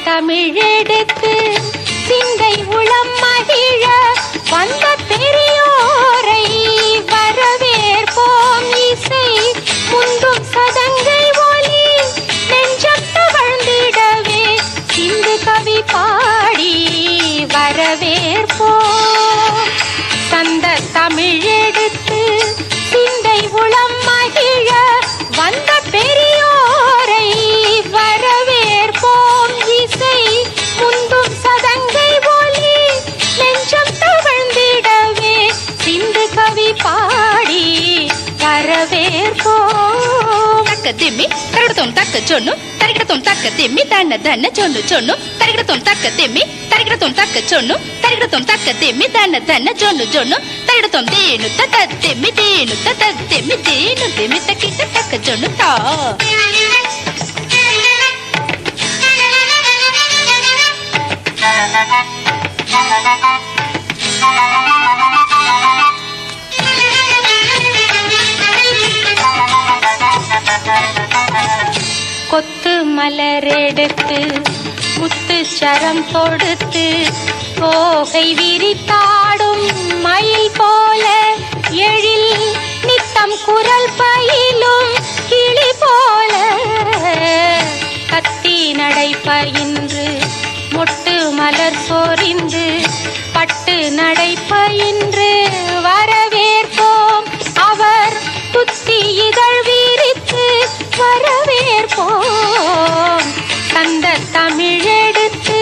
தமிழெடுத்து சிந்தை உளம் மகிழ வந்த பெரியோரை வரவேற்போம். இசை முந்தும் சதங்கை ஒலி நெஞ்சம் தவழ்ந்திடவே சிந்து கவி பாடி வரவேற்போம். சந்த தமிழெடுத்து சிந்தை உளம் மகிழ வந்த பெரியோரை வரவேற்போம். இசை முந்தும் சதங்கை ஒலி நெஞ்சம் தவழ்ந்திடவே சிந்து கவி பாடி வரவேற்போம். தக்க திம்மி தரகடத்தோம் தக்க சொன்னு தரகடத்தோம் தக்க திம்மி தன்ன தன்ன சொன்னு சொன்னு தரகடத்தோம் தக்க திம்மி தரகடத்தோம் தக்க சொன்னு தரகடத்தோம் தக்க திம்மி தன்ன தன்ன சொன்னு சொன்னு தரகடத்தோம் தேனு தத்த திம்மி தேனு தத்த திம்மி தேனு திம்மி தக்கிட்ட தக்க சொன்னு தா. கொத்து மலரெடுத்து முத்து சரம் தொடுத்து தோகை விரித்தாடும் மயில் போல எழில் நித்தம் குரல் பயிலும் கிளி போல கத்தி நடை பயின்று மொட்டு மலர் சொரிந்து பட்டு நடை பயின்று வரவேற்போம். அவர் துத்தி இதழ் விரித்து வரவேற்போம். தந்த தமிழெடுத்து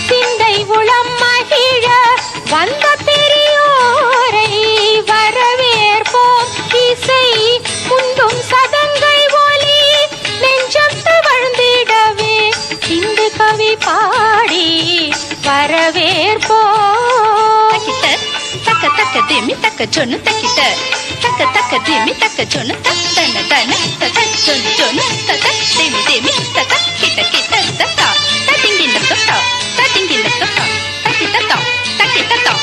சிந்தை உளம் மகிழ வந்த பெரியோரை வரவேற்போம். இசை முந்தும் சதங்கை ஒலி நெஞ்சம் தவழ்ந்திடவே சிந்து கவி பாடி வரவேற்போம். தக்க தக்க திம்மி தக்க சொன்னு தக்கிட்ட தக்க தக்க திம்மி தக்க சொன்னு தன தன தத சொன்னு சொன்னு தத திம்மி திம்மி தத கிட்ட கிட்ட தத்தா தட்டிங்கின தத்தா தட்டிங்கின தத்தா தட்டி தத்தா தட்டி தத்தா.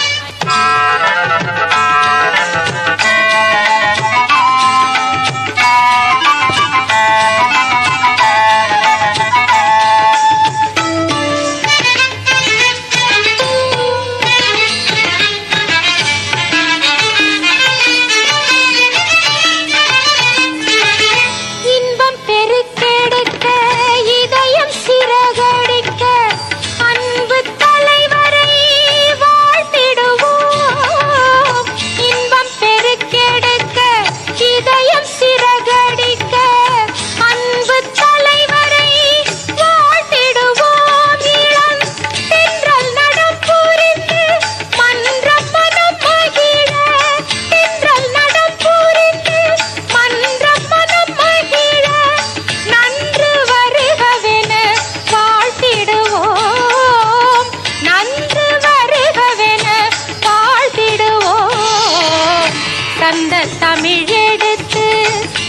தமிழெடுத்து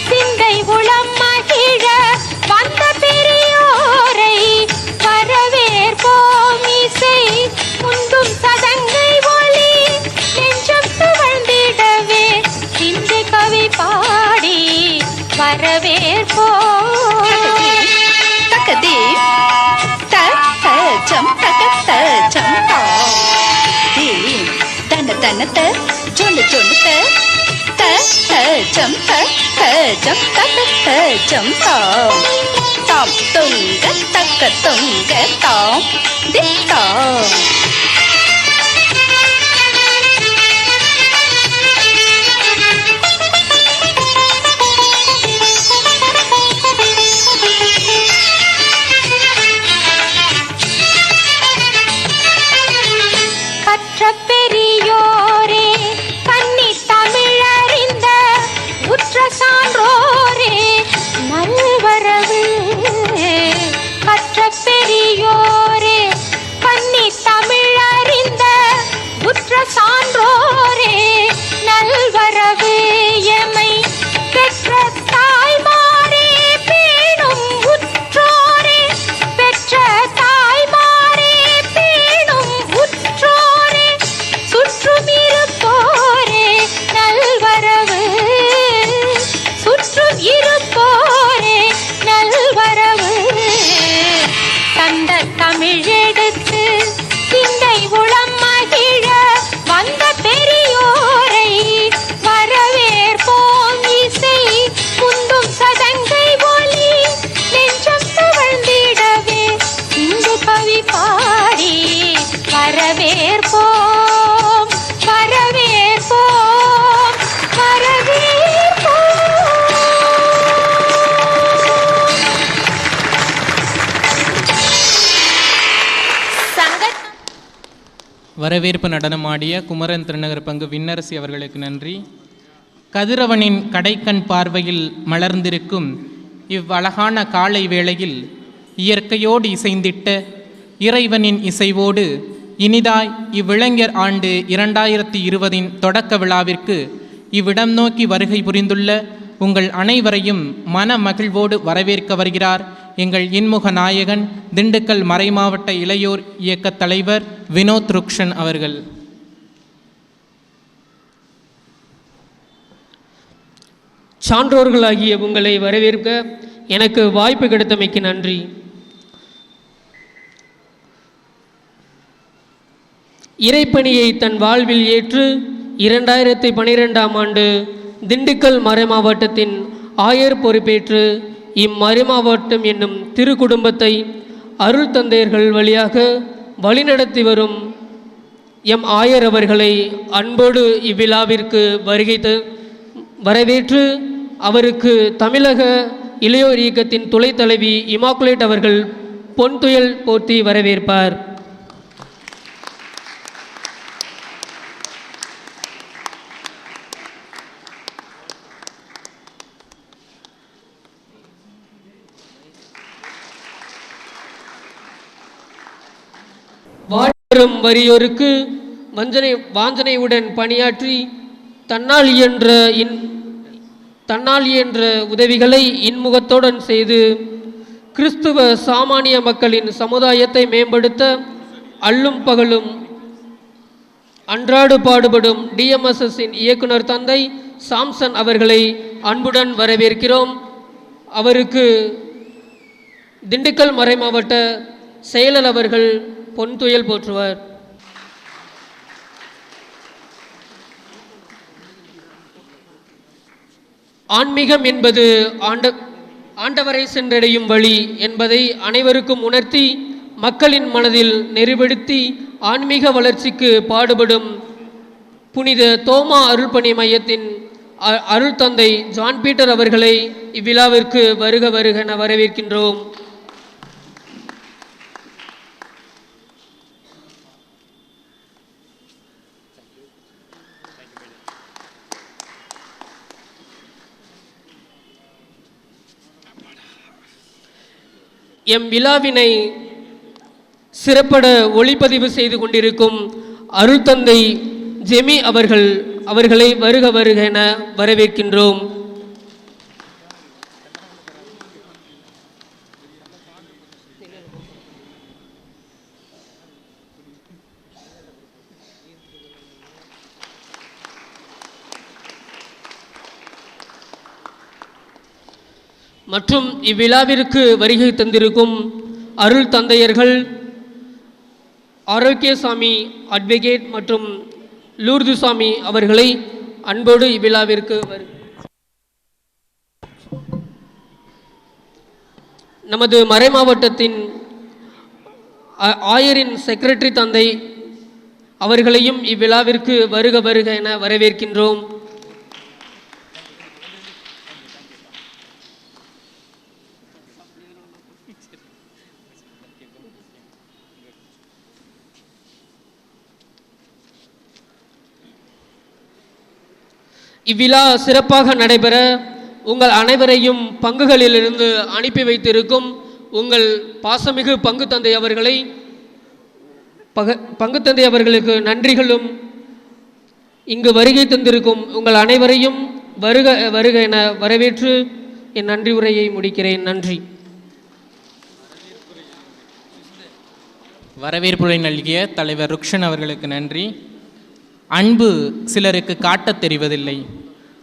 சிந்தை உளம் மகிழ வந்த பெரியோரை வரவேற்போம். இசை முந்தும் சதங்கை ஒலி நெஞ்சம் தவழ்ந்திடவே சிந்து கவி பாடி வரவேற்போம். தக்கதே தக்க ஜம் தக்க ஜம் தா தே தன தன த சொன்னு சொன்னு த ஜம் ஜம் தக்க ஜம் தாம் தாம் துங்க தக்க துங்க தாம் தித்தாம். கற்ற பெரியோரே கன்னி தமிழறிந்த உற்ற சான்றோரே நல்வரவு. கற்ற பெரியோரே கன்னி தமிழ தமிழெடுத்து சிந்தை உளம் மகிழ வந்த பெரியோரை வரவேற்போம். இசை முந்தும் சதங்கை ஒலி நெஞ்சம் தவழ்ந்திடவே இந்து கவி பாடி வரவேற்போம், வரவேற்போம், வரவேற்போம். வரவேற்பு நடனமாடிய குமரன் திருநகர் பங்கு விண்ணரசி அவர்களுக்கு நன்றி. கதிரவனின் கடைக்கண் பார்வையில் மலர்ந்திருக்கும் இவ்வழகான காலை வேளையில் இயற்கையோடு இசைந்திட்ட இறைவனின் இசைவோடு இனிதாய் இவ்விளைஞர் ஆண்டு 2020 தொடக்க விழாவிற்கு இவ்விடம் நோக்கி வருகை புரிந்துள்ள உங்கள் அனைவரையும் மன மகிழ்வோடு வரவேற்க வருகிறார் எங்கள் இன்முக நாயகன் திண்டுக்கல் மறைமாவட்ட இளையோர் இயக்க தலைவர் வினோத் ருக்ஷன் அவர்கள். சான்றோர்களாகிய உங்களை வரவேற்க எனக்கு வாய்ப்பு கிடைத்தமைக்கு நன்றி. இறைப்பணியை தன் வாழ்வில் ஏற்று 2012ஆம் ஆண்டு திண்டுக்கல் மறைமாவட்டத்தின் ஆயர் பொறுப்பேற்று இம்மறைமாவட்டம் என்னும் திரு குடும்பத்தை அருள் தந்தையர்கள் வழியாக வழிநடத்தி வரும் எம் ஆயர் அவர்களை அன்போடு இவ்விழாவிற்கு வரவேற்று அவருக்கு தமிழக இளையோர் இயக்கத்தின் துணைத் தலைவி இமாக்குலேட் அவர்கள் பொன்துயல் போற்றி வரவேற்பார். வாழும் வறியோருக்கு வாஞ்சனையுடன் பணியாற்றி தன்னால் இயன்ற உதவிகளை இன்முகத்துடன் செய்து கிறிஸ்துவ சாமானிய மக்களின் சமுதாயத்தை மேம்படுத்த அல்லும் பகலும் அன்றாடு பாடுபடும் டிஎம்எஸ்எஸ்ஸின் இயக்குனர் தந்தை சாம்சன் அவர்களை அன்புடன் வரவேற்கிறோம். அவருக்கு திண்டுக்கல் மறைமாவட்ட செயலர் அவர்கள் பொன்துயல் போற்றுவார். ஆன்மீகம் என்பது ஆண்டவரை சென்றடையும் வழி என்பதை அனைவருக்கும் உணர்த்தி மக்களின் மனதில் நெறிப்படுத்தி ஆன்மீக வளர்ச்சிக்கு பாடுபடும் புனித தோமா அருள்பணி மையத்தின் அருள் தந்தை ஜான் பீட்டர் அவர்களை இவ்விழாவிற்கு வருக வருக என வரவேற்கின்றோம். எம் விழாவினை சிறப்பட ஒளிப்பதிவு செய்து கொண்டிருக்கும் அருள் தந்தை ஜெமி அவர்களை வருக வருக என வரவேற்கின்றோம். மற்றும் இவ்விழாவிற்கு வருகை தந்திருக்கும் அருள் தந்தையர்கள் ஆரோக்கியசாமி அட்வொகேட் மற்றும் லூர்துசாமி அவர்களை அன்போடு இவ்விழாவிற்கு நமது மறைமாவட்டத்தின் ஆயரின் செக்ரட்டரி தந்தை அவர்களையும் இவ்விழாவிற்கு வருக வருக என வரவேற்கின்றோம். இவ்விழா சிறப்பாக நடைபெற உங்கள் அனைவரையும் பங்குகளிலிருந்து அனுப்பி வைத்திருக்கும் உங்கள் பாசமிகு பங்கு தந்தை அவர்களுக்கு நன்றிகளும் இங்கு வருகை தந்திருக்கும் உங்கள் அனைவரையும் வருக வருக என வரவேற்று என் நன்றி உரையை முடிக்கிறேன். நன்றி. வரவேற்புரை நல்கிய தலைவர் ருக்ஷன் அவர்களுக்கு நன்றி. அன்பு சிலருக்கு காட்டத் தெரிவதில்லை,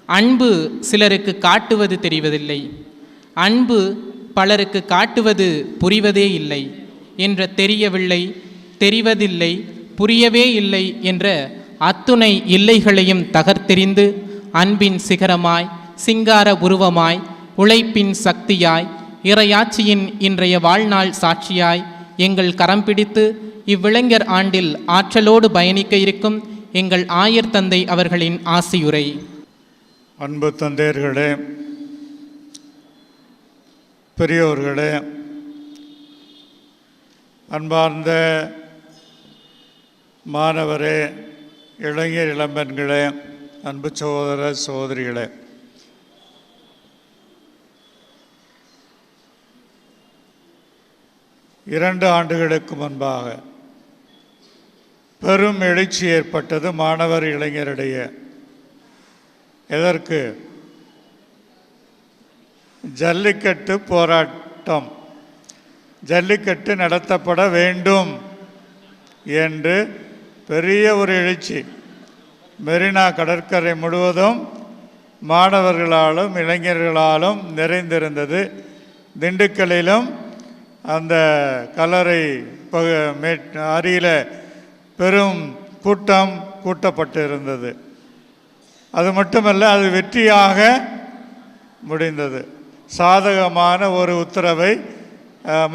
அன்பு சிலருக்கு காட்டுவது தெரிவதில்லை, அன்பு பலருக்கு காட்டுவது புரிவதே இல்லை. என்ற தெரியவில்லை, தெரிவதில்லை, புரியவே இல்லை என்ற அத்துணை இல்லைகளையும் தகர்த்தெறிந்து அன்பின் சிகரமாய், சிங்கார உருவமாய், உழைப்பின் சக்தியாய், இறையாட்சியின் இன்றைய வாழ்நாள் சாட்சியாய் எங்கள் கரம் பிடித்து இவ்விளைஞர் ஆண்டில் ஆற்றலோடு பயணிக்க இருக்கும் எங்கள் ஆயர் தந்தை அவர்களின் ஆசியுரை. அன்பு தந்தையர்களே, பெரியோர்களே, அன்பார்ந்த மாணவரே, இளைஞர் இளம்பெண்களே, அன்பு சகோதர சகோதரிகளே, இரண்டு ஆண்டுகளுக்கு முன்பாக பெரும் எழுச்சி ஏற்பட்டது மாணவர் இளைஞரிடையே. எதற்கு? ஜல்லிக்கட்டு போராட்டம். ஜல்லிக்கட்டு நடத்தப்பட வேண்டும் என்று பெரிய ஒரு எழுச்சி மெரினா கடற்கரை முழுவதும் மாணவர்களாலும் இளைஞர்களாலும் நிறைந்திருந்தது. திண்டுக்கல்லிலும் அந்த கல்லறை அருகில் பெரும் கூட்டம் கூட்டப்பட்டு இருந்தது. அது மட்டுமல்ல, அது வெற்றியாக முடிந்தது. சாதகமான ஒரு உத்தரவை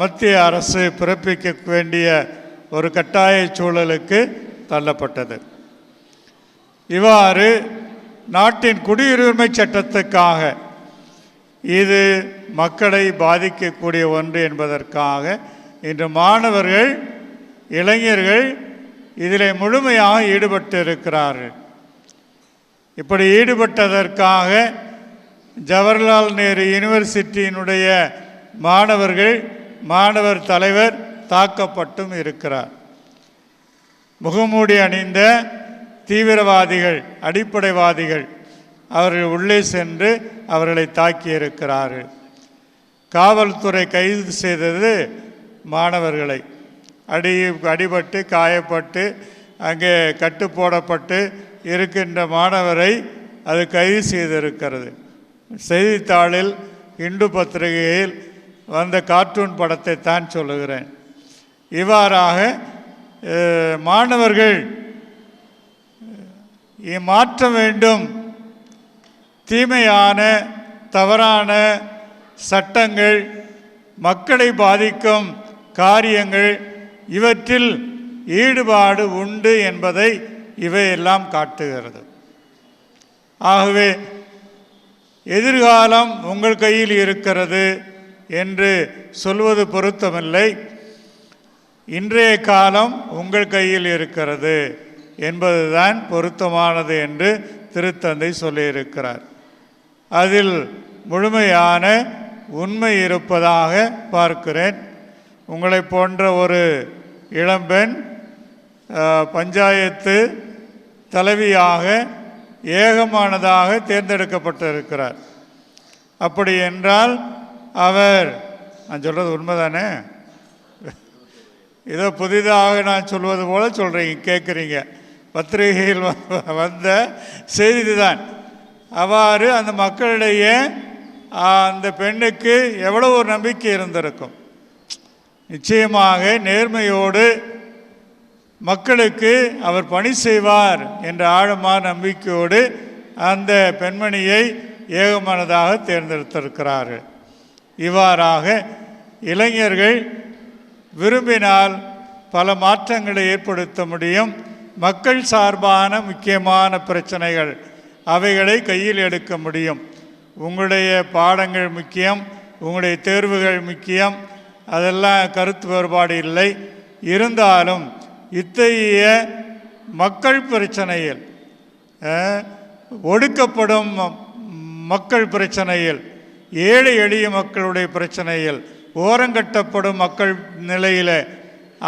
மத்திய அரசு பிறப்பிக்க வேண்டிய ஒரு கட்டாய சூழலுக்கு தள்ளப்பட்டது. இவ்வாறு நாட்டின் குடியுரிமை சட்டத்துக்காக இது மக்களை பாதிக்கக்கூடிய ஒன்று என்பதற்காக இன்று மாணவர்கள் இளைஞர்கள் இதில் முழுமையாக ஈடுபட்டு இருக்கிறார்கள். இப்படி ஈடுபட்டதற்காக ஜவஹர்லால் நேரு யூனிவர்சிட்டியினுடைய மாணவர் தலைவர் தாக்கப்பட்டும் இருக்கிறார். முகமூடி அணிந்த தீவிரவாதிகள், அடிப்படைவாதிகள் அவர்கள் உள்ளே சென்று அவர்களை தாக்கியிருக்கிறார்கள். காவல்துறை கைது செய்தது மாணவர்களை. அடிபட்டு காயப்பட்டு அங்கே கட்டு போடப்பட்டு இருக்கின்ற மாணவரை அது கைது செய்திருக்கிறது. செய்தித்தாளில் இந்து பத்திரிகையில் வந்த கார்ட்டூன் படத்தை தான் சொல்லுகிறேன். இவ்வாறாக மாணவர்கள் மாற்ற வேண்டும், தீமையான தவறான சட்டங்கள், மக்களை பாதிக்கும் காரியங்கள், இவற்றில் ஈடுபாடு உண்டு என்பதை இவையெல்லாம் காட்டுகிறது. ஆகவே எதிர்காலம் உங்கள் கையில் இருக்கிறது என்று சொல்வது பொருத்தமில்லை. இன்றைய காலம் உங்கள் கையில் இருக்கிறது என்பதுதான் பொருத்தமானது என்று திருத்தந்தை சொல்லியிருக்கிறார். அதில் முழுமையான உண்மை இருப்பதாக பார்க்கிறேன். உங்களை போன்ற ஒரு இளம்பெண் பஞ்சாயத்து தலைவியாக ஏகமானதாக தேர்ந்தெடுக்கப்பட்டிருக்கிறார். அப்படி என்றால் அவர், நான் சொல்கிறது உண்மைதானே? ஏதோ புதிதாக நான் சொல்வது போல சொல்கிறீங்க, கேட்குறீங்க. பத்திரிகையில் வந்த செய்தி தான். அவ்வாறு அந்த மக்களிடையே அந்த பெண்ணுக்கு எவ்வளோ ஒரு நம்பிக்கை இருந்திருக்கும். நிச்சயமாக நேர்மையோடு மக்களுக்கு அவர் பணி செய்வார் என்ற ஆழமான நம்பிக்கையோடு அந்த பெண்மணியை ஏகமனதாக தேர்ந்தெடுத்திருக்கிறார்கள். இவ்வாறாக இளைஞர்கள் விரும்பினால் பல மாற்றங்களை ஏற்படுத்த முடியும். மக்கள் சார்பான முக்கியமான பிரச்சனைகள் அவைகளை கையில் எடுக்க முடியும். உங்களுடைய பாடங்கள் முக்கியம், உங்களுடைய தேர்வுகள் முக்கியம், அதெல்லாம் கருத்து வேறுபாடு இல்லை. இருந்தாலும் இத்தகைய மக்கள் பிரச்சனையில், ஒடுக்கப்படும் மக்கள் பிரச்சனையில், ஏழை எளிய மக்களுடைய பிரச்சனையில், ஓரங்கட்டப்படும் மக்கள் நிலையில்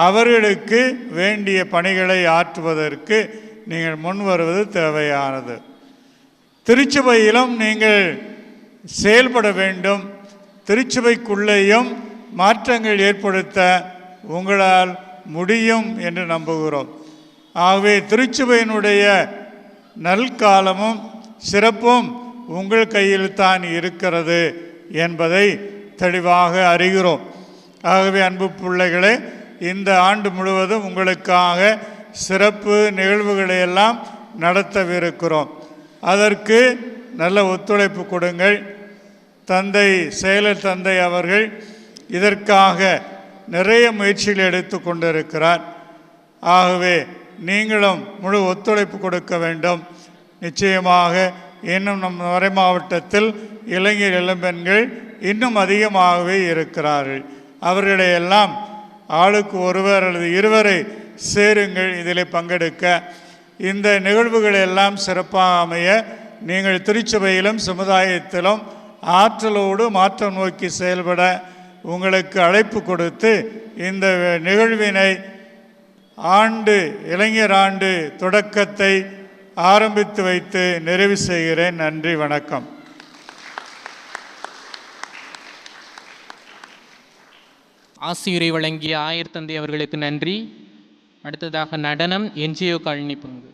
அவர்களுக்கு வேண்டிய பணிகளை ஆற்றுவதற்கு நீங்கள் முன் வருவது தேவையானது. திருச்சபையிலும் நீங்கள் செயல்பட வேண்டும். திருச்சபைக்குள்ளேயும் மாற்றங்கள் ஏற்படுத்த உங்களால் முடியும் என்று நம்புகிறோம். ஆகவே திருச்சபையினுடைய நல்காலமும் சிறப்பும் உங்கள் கையில் தான் இருக்கிறது என்பதை தெளிவாக அறிகிறோம். ஆகவே அன்பு பிள்ளைகளே, இந்த ஆண்டு முழுவதும் உங்களுக்காக சிறப்பு நிகழ்வுகளை எல்லாம் நடத்தவிருக்கிறோம். அதற்கு நல்ல ஒத்துழைப்பு கொடுங்கள். செயலர் தந்தை அவர்கள் இதற்காக நிறைய முயற்சிகள் எடுத்து கொண்டிருக்கிறார். ஆகவே நீங்களும் முழு ஒத்துழைப்பு கொடுக்க வேண்டும். நிச்சயமாக இன்னும் நம் மறை மாவட்டத்தில் இளைஞர் இளம்பெண்கள் இன்னும் அதிகமாகவே இருக்கிறார்கள். அவர்களையெல்லாம் ஆளுக்கு ஒருவர் அல்லது இருவரை சேருங்கள் இதில் பங்கெடுக்க. இந்த நிகழ்வுகள் எல்லாம் சிறப்பாக அமைய நீங்கள் திருச்சபையிலும் சமுதாயத்திலும் ஆற்றலோடு மாற்றம் நோக்கி செயல்பட உங்களுக்கு அழைப்பு கொடுத்து இந்த நிகழ்வினை இளைஞர் ஆண்டு தொடக்கத்தை ஆரம்பித்து வைத்து நிறைவு செய்கிறேன். நன்றி, வணக்கம். ஆசியுரை வழங்கிய ஆயர் தந்தை அவர்களுக்கு நன்றி. அடுத்ததாக நடனம் என்ஜிஓ காலனி பங்கு.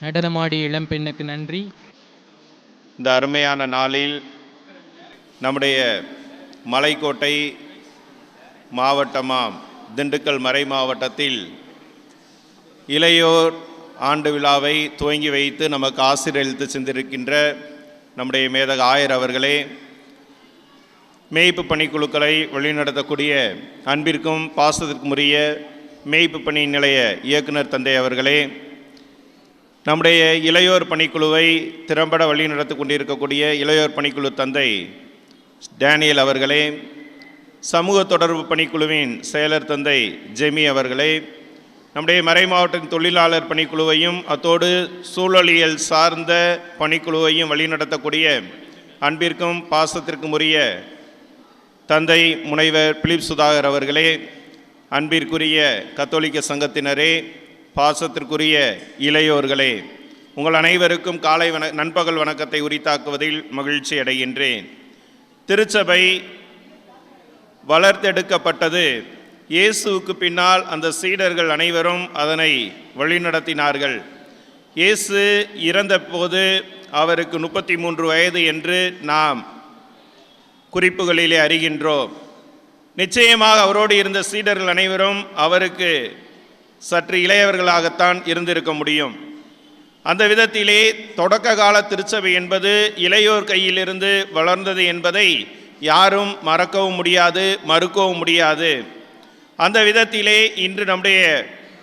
நடனமாடிய இளம்பெண்ணுக்கு நன்றி. இந்த அருமையான நாளில் நம்முடைய மலைக்கோட்டை மாவட்டமாம் திண்டுக்கல் மறை மாவட்டத்தில் இளையோர் ஆண்டு விழாவை துவங்கி வைத்து நமக்கு ஆசீர்வதித்து சென்றிருக்கின்ற நம்முடைய மேதக ஆயர் அவர்களே, மேய்ப்பு பணிக்குழுக்களை வழிநடத்தக்கூடிய அன்பிற்கும் பாசத்திற்கும் உரிய மேய்ப்பு பணி நிலைய இயக்குனர் தந்தை அவர்களே, நம்முடைய இளையோர் பணிக்குழுவை திறம்பட வழிநடத்தி கொண்டிருக்கக்கூடிய இளையோர் பணிக்குழு தந்தை டேனியல் அவர்களே, சமூக தொடர்பு பணிக்குழுவின் செயலர் தந்தை ஜெமி அவர்களே, நம்முடைய மறை மாவட்ட தொழிலாளர் பணிக்குழுவையும் அத்தோடு சூழலியல் சார்ந்த பணிக்குழுவையும் வழிநடத்தக்கூடிய அன்பிற்கும் பாசத்திற்கும் உரிய தந்தை முனைவர் பிலிப் சுதாகர் அவர்களே, அன்பிற்குரிய கத்தோலிக்க சங்கத்தினரே, பாசத்திற்குரிய இளையோர்களே, உங்கள் அனைவருக்கும் காலை நண்பகல் வணக்கத்தை உரித்தாக்குவதில் மகிழ்ச்சி அடைகின்றேன். திருச்சபை வளர்த்தெடுக்கப்பட்டது இயேசுவுக்கு பின்னால் அந்த சீடர்கள் அனைவரும் அதனை வழிநடத்தினார்கள். இயேசு இறந்தபோது அவருக்கு 33 வயது என்று நாம் குறிப்புகளிலே அறிகின்றோம். நிச்சயமாக அவரோடு இருந்த சீடர்கள் அனைவரும் அவருக்கு சற்று இளையவர்களாகத்தான் இருந்திருக்க முடியும். அந்த விதத்திலே தொடக்க கால திருச்சபை என்பது இளையோர் கையிலிருந்து வளர்ந்தது என்பதை யாரும் மறக்கவும் முடியாது, மறுக்கவும் முடியாது. அந்த விதத்திலே இன்று நம்முடைய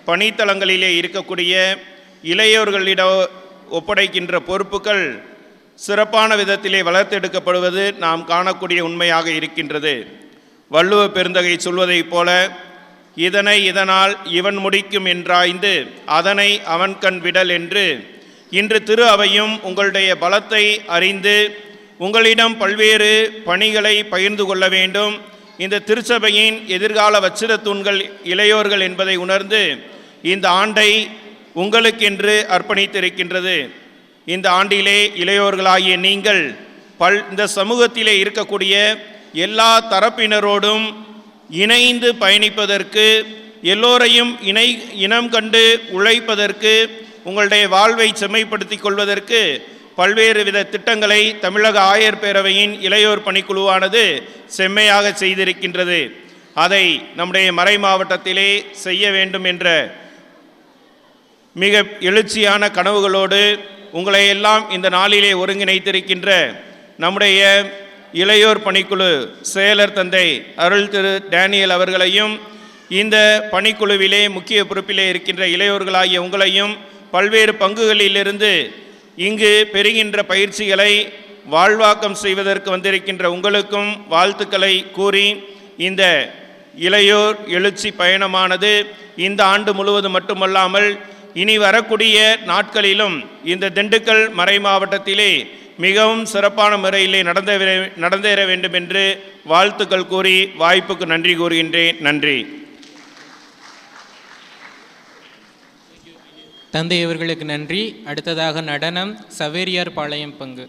பணித்தளங்களிலே இருக்கக்கூடிய இளையோர்களிடம் ஒப்படைக்கின்ற பொறுப்புகள் சிறப்பான விதத்திலே வளர்த்தெடுக்கப்படுவது நாம் காணக்கூடிய உண்மையாக இருக்கின்றது. வள்ளுவ பெருந்தகை சொல்வதைப் போல, இதனை இதனால் இவன் முடிக்கும் என்றாய்ந்து அதனை அவன் கண் விடல் என்று இன்று திரு அவையும் உங்களுடைய பலத்தை அறிந்து உங்களிடம் பல்வேறு பணிகளை பகிர்ந்து கொள்ள வேண்டும். இந்த திருச்சபையின் எதிர்கால வச்சிர தூண்கள் இளையோர்கள் என்பதை உணர்ந்து இந்த ஆண்டை உங்களுக்கென்று அர்ப்பணித்திருக்கின்றது. இந்த ஆண்டிலே இளையோர்களாகிய நீங்கள் இந்த சமூகத்திலே இருக்கக்கூடிய எல்லா தரப்பினரோடும் இணைந்து பயணிப்பதற்கு, எல்லோரையும் இனம் கண்டு உழைப்பதற்கு, உங்களுடைய வாழ்வை செம்மைப்படுத்திக் கொள்வதற்கு பல்வேறு வித திட்டங்களை தமிழக ஆயர் பேரவையின் இளையோர் பணிக்குழுவானது செம்மையாக செய்திருக்கின்றது. அதை நம்முடைய மறை மாவட்டத்திலே செய்ய வேண்டும் என்ற மிக எழுச்சியான கனவுகளோடு உங்களை எல்லாம் இந்த நாளிலே ஒருங்கிணைத்திருக்கின்ற நம்முடைய இளையோர் பணிக்குழு செயலர் தந்தை அருள் திரு டேனியல் அவர்களையும், இந்த பணிக்குழுவிலே முக்கிய பொறுப்பிலே இருக்கின்ற இளையோர்களாகிய உங்களையும், பல்வேறு பங்குகளிலிருந்து இங்கு பெறுகின்ற பயிற்சிகளை வாழ்வாக்கம் செய்வதற்கு வந்திருக்கின்ற உங்களுக்கும் வாழ்த்துக்களை கூறி, இந்த இளையோர் எழுச்சி பயணமானது இந்த ஆண்டு முழுவதும் மட்டுமல்லாமல் இனி வரக்கூடிய நாட்களிலும் இந்த திண்டுக்கல் மறை மாவட்டத்திலே மிகவும் சிறப்பான முறையிலே நடந்தேற வேண்டும் என்று வாழ்த்துக்கள் கூறி வாய்ப்புக்கு நன்றி கூறுகின்றேன். நன்றி. தந்தை அவர்களுக்கு நன்றி. அடுத்ததாக நடனம், சவேரியார் பாளையம் பங்கு.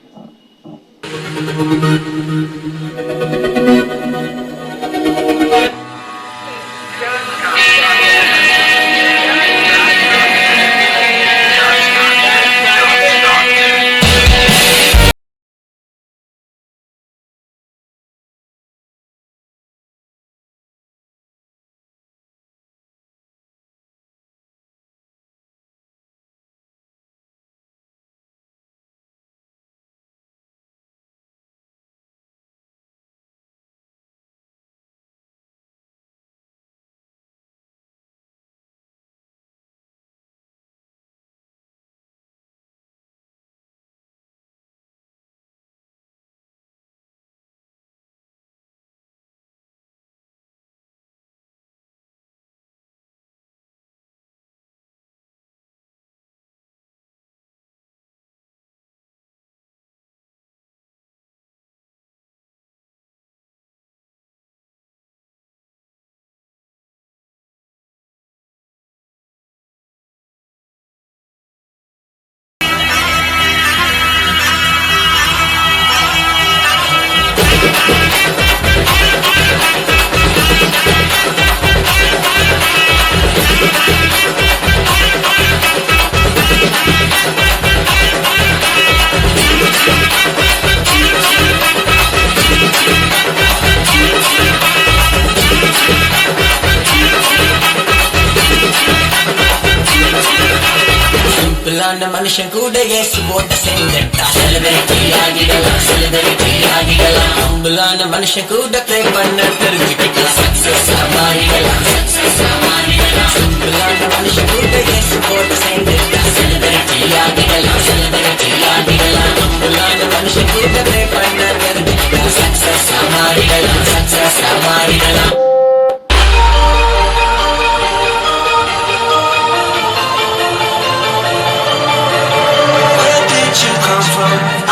சிம்பிளான மனுஷன் கூட இயேசுவோட சேர்ந்துட்டா செலிபிரிட்டி ஆகிடலாம், செலிபிரிட்டி ஆகிடலாம். ஹம்பிளான மனுஷன் கூட ப்ரே பண்ண தெரிஞ்சுக்கிட்டா சக்சஸ் மாறிடலாம், சக்சஸ் மாறிடலாம். சிம்பிளான மனுஷன் கூட இயேசுவோட சேர்ந்துட்டா செலிபிரிட்டி ஆகிடலாம், செலிபிரிட்டி ஆகிடலாம். ஹம்பிளான மனுஷன் கூட ப்ரே பண்ண தெரிஞ்சுக்கிட்டா சக்சஸ் மாறிடலாம், சக்சஸ் மாறிடலாம்.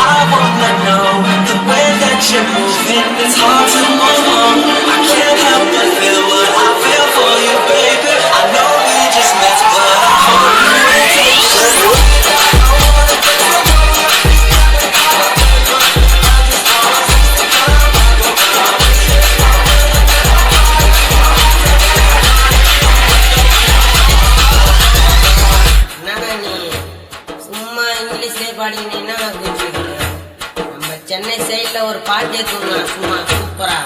I wanna know the way that you're moving. It's hard to move on. I can't help but feel what I feel for you, baby. I know we just met, but I hope you ain't taking. பாடினீங்கன்னா நம்ம சென்னை சைட்ல ஒரு பாட்டு தூங்கலாம் சும்மா சூப்பரா.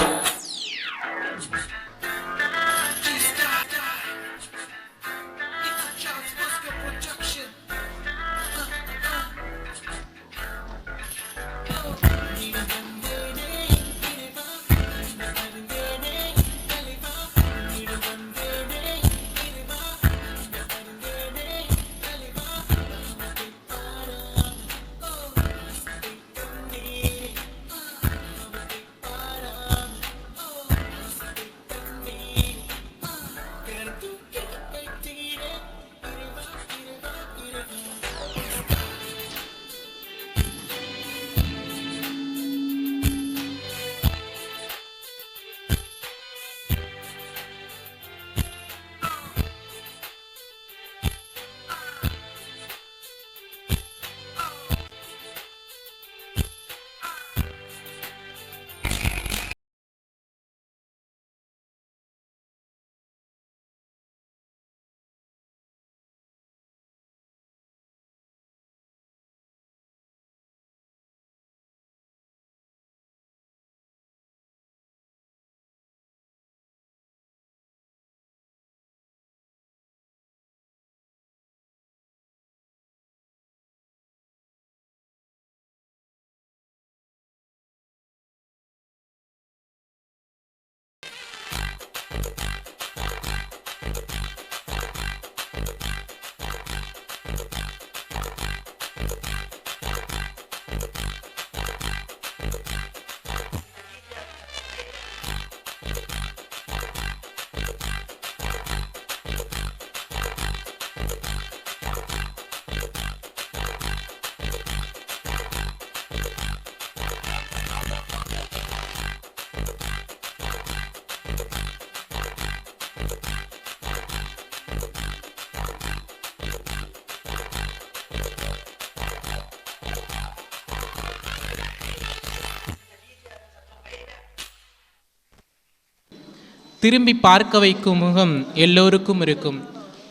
திரும்பி பார்க்க வைக்கும் முகம் எல்லோருக்கும் இருக்கும்.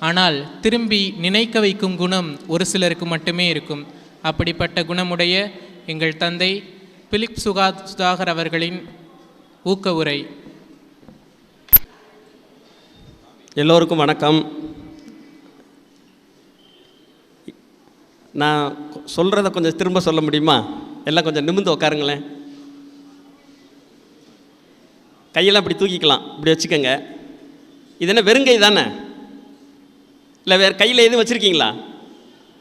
ஆனால் திரும்பி நினைக்க வைக்கும் குணம் ஒரு சிலருக்கு மட்டுமே இருக்கும். அப்படிப்பட்ட குணமுடைய எங்கள் தந்தை பிலிப் சுதாகர் அவர்களின் ஊக்க உரை. எல்லோருக்கும் வணக்கம். நான் சொல்கிறத கொஞ்சம் திரும்ப சொல்ல முடியுமா? எல்லாம் கொஞ்சம் நிமிர்ந்து உட்காருங்களேன். கையெல்லாம் இப்படி தூக்கிக்கலாம், இப்படி வச்சுக்கோங்க. இது என்ன வெறுங்கை தானே? இல்லை வேறு கையில் எதுவும் வச்சுருக்கீங்களா?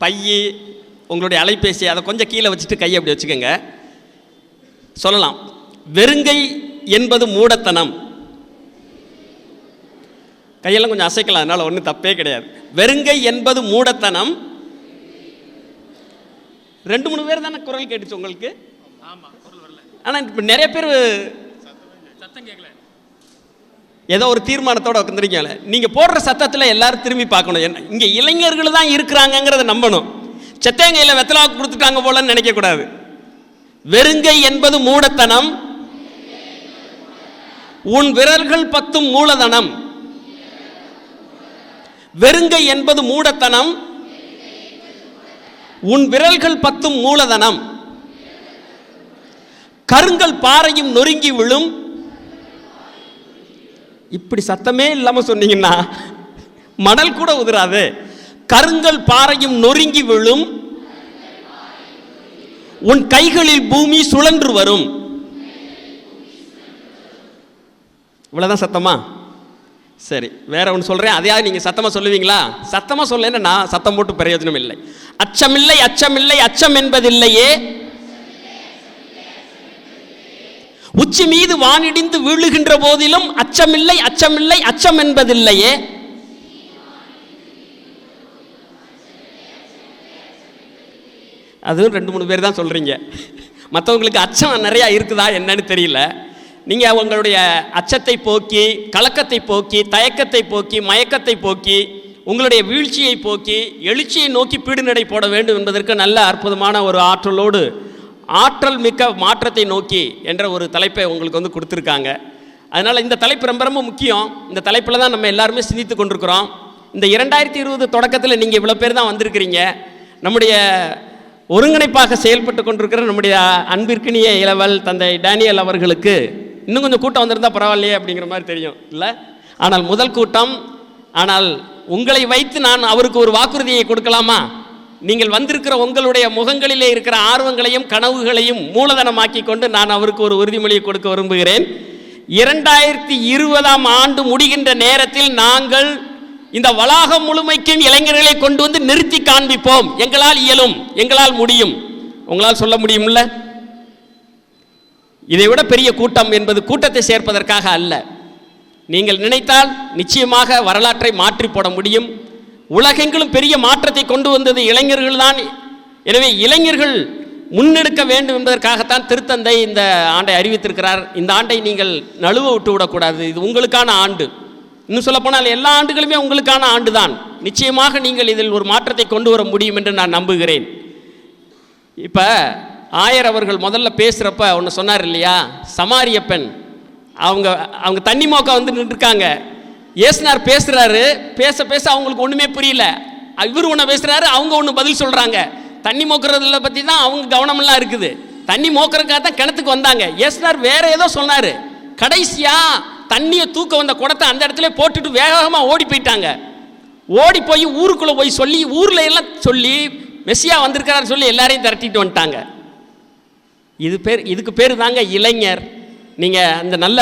பை, உங்களுடைய அலைபேசி, அதை கொஞ்சம் கீழே வச்சுட்டு கையை அப்படி வச்சுக்கோங்க. சொல்லலாம், வெறுங்கை என்பது மூடத்தனம். கையெல்லாம் கொஞ்சம் அசைக்கலாம், அதனால் ஒன்றும் தப்பே கிடையாது. வெறுங்கை என்பது மூடத்தனம். 2-3 பேர் தானே குரல் கேட்டுச்சு உங்களுக்கு? ஆனால் இப்போ நிறைய பேர் ஏதோ ஒரு தீர்மானத்தோடு உட்காந்துருக்கீங்கள. நீங்கள் போடுற சத்தத்தில் எல்லாரும் திரும்பி பார்க்கணும். என்ன இங்கே இளைஞர்கள் தான் இருக்கிறாங்கிறத நம்பணும். செத்தங்கையில் வெத்தலாவுக்கு கொடுத்துட்டாங்க போலன்னு நினைக்கக்கூடாது. வெறுங்கை என்பது மூடத்தனம், உன் விரல்கள் 10 மூலதனம். வெறுங்கை என்பது மூடத்தனம், உன் விரல்கள் 10 மூலதனம். கருங்கல் பாறையும் நொறுங்கி விழும். இப்படி சத்தமே இல்லாமல் சொன்னீங்கன்னா மணல் கூட உதிராது. கருங்கல் பாறையும் நொறுங்கி விழும், உன் கைகளில் பூமி சுழன்று வரும். இவ்வளவுதான் சத்தமா? சரி, வேற ஒன்று சொல்றேன், அதையாவது நீங்க சத்தமா சொல்லுவீங்களா? சத்தமா சொல்லேன்னா நான் சத்தம் போட்டு பிரயோஜனம் இல்லை. அச்சமில்லை அச்சமில்லை அச்சம் என்பதில்லையே, உச்சி மீது வானிடிந்து வீழுகின்ற போதிலும் அச்சமில்லை அச்சமில்லை அச்சம் என்பதில்லையே. அதுவும் 2-3 பேர் தான் சொல்றீங்க. மற்றவங்களுக்கு அச்சம் நிறையா இருக்குதா என்னன்னு தெரியல. நீங்கள் உங்களுடைய அச்சத்தை போக்கி, கலக்கத்தை போக்கி, தயக்கத்தை போக்கி, மயக்கத்தை போக்கி, உங்களுடைய வீழ்ச்சியை போக்கி எழுச்சியை நோக்கி பீடுநடை போட வேண்டும் என்பதற்கு நல்ல அற்புதமான ஒரு ஆற்றலோடு ஆற்றல் மிக்க மாற்றத்தை நோக்கி என்ற ஒரு தலைப்பை உங்களுக்கு வந்து கொடுத்துருக்காங்க. அதனால் இந்த தலைப்பு ரொம்ப ரொம்ப முக்கியம். இந்த தலைப்பில் தான் நம்ம எல்லாருமே சிந்தித்து கொண்டிருக்கிறோம். இந்த 2020 தொடக்கத்தில் நீங்கள் இவ்வளோ பேர் தான் வந்திருக்கிறீங்க. நம்முடைய ஒருங்கிணைப்பாக செயல்பட்டு கொண்டிருக்கிற நம்முடைய அன்பிற்கினிய இளவல் தந்தை டேனியல் அவர்களுக்கு இன்னும் கொஞ்சம் கூட்டம் வந்திருந்தால் பரவாயில்லையே அப்படிங்கிற மாதிரி தெரியும் இல்லை. ஆனால் முதல் கூட்டம். ஆனால் உங்களை வைத்து நான் அவருக்கு ஒரு வாக்குறுதியை கொடுக்கலாமா? நீங்கள் வந்திருக்கிற உங்களுடைய முகங்களிலே இருக்கிற ஆர்வங்களையும் கனவுகளையும் மூலதனமாக்கி கொண்டு நான் அவருக்கு ஒரு உறுதிமொழியை கொடுக்க விரும்புகிறேன். 2020ஆம் ஆண்டு முடிகின்ற நேரத்தில் நாங்கள் இந்த வளாகம் முழுமைக்கும் இளைஞர்களை கொண்டு வந்து நிறுத்தி காண்பிப்போம். எங்களால் இயலும், எங்களால் முடியும். உங்களால் சொல்ல முடியும்ல? இதை விட பெரிய கூட்டம் என்பது கூட்டத்தை சேர்ப்பதற்காக அல்ல. நீங்கள் நினைத்தால் நிச்சயமாக வரலாற்றை மாற்றி போட முடியும். உலகெங்கிலும் பெரிய மாற்றத்தை கொண்டு வந்தது இளைஞர்கள் தான். எனவே இளைஞர்கள் முன்னெடுக்க வேண்டும் என்பதற்காகத்தான் திருத்தந்தை இந்த ஆண்டை அறிவித்திருக்கிறார். இந்த ஆண்டை நீங்கள் நழுவ விட்டு விடக்கூடாது. இது உங்களுக்கான ஆண்டு. இன்னும் சொல்லப்போனால் எல்லா ஆண்டுகளுமே உங்களுக்கான ஆண்டு தான். நிச்சயமாக நீங்கள் இதில் ஒரு மாற்றத்தை கொண்டு வர முடியும் என்று நான் நம்புகிறேன். இப்போ ஆயர் அவர்கள் முதல்ல பேசுகிறப்ப ஒன்று சொன்னார் இல்லையா, சமாரிய பெண் அவங்க தண்ணி மோக்க வந்து நின்றுருக்காங்க. ஏசுனார் பேசுகிறாரு, பேச பேச அவங்களுக்கு ஒன்றுமே புரியல. இவர் ஒன்று பேசுகிறாரு, அவங்க ஒன்று பதில் சொல்கிறாங்க. தண்ணி மோக்கிறதுல பற்றி தான் அவங்க கவனமெல்லாம் இருக்குது. தண்ணி மோக்கிறதுக்காக தான் கிணத்துக்கு வந்தாங்க. ஏசுனார் வேற ஏதோ சொன்னார். கடைசியாக தண்ணியை தூக்க வந்த குடத்தை அந்த இடத்துல போட்டுட்டு வேகமாக ஓடி போயிட்டாங்க. ஓடி போய் ஊருக்குள்ளே போய் சொல்லி ஊரில் எல்லாம் சொல்லி மெஸ்ஸியா வந்திருக்கிறாரு சொல்லி எல்லாரையும் திரட்டிட்டு வந்துட்டாங்க. இதுக்கு பேர் தாங்க இளைஞர். நீங்கள் அந்த நல்ல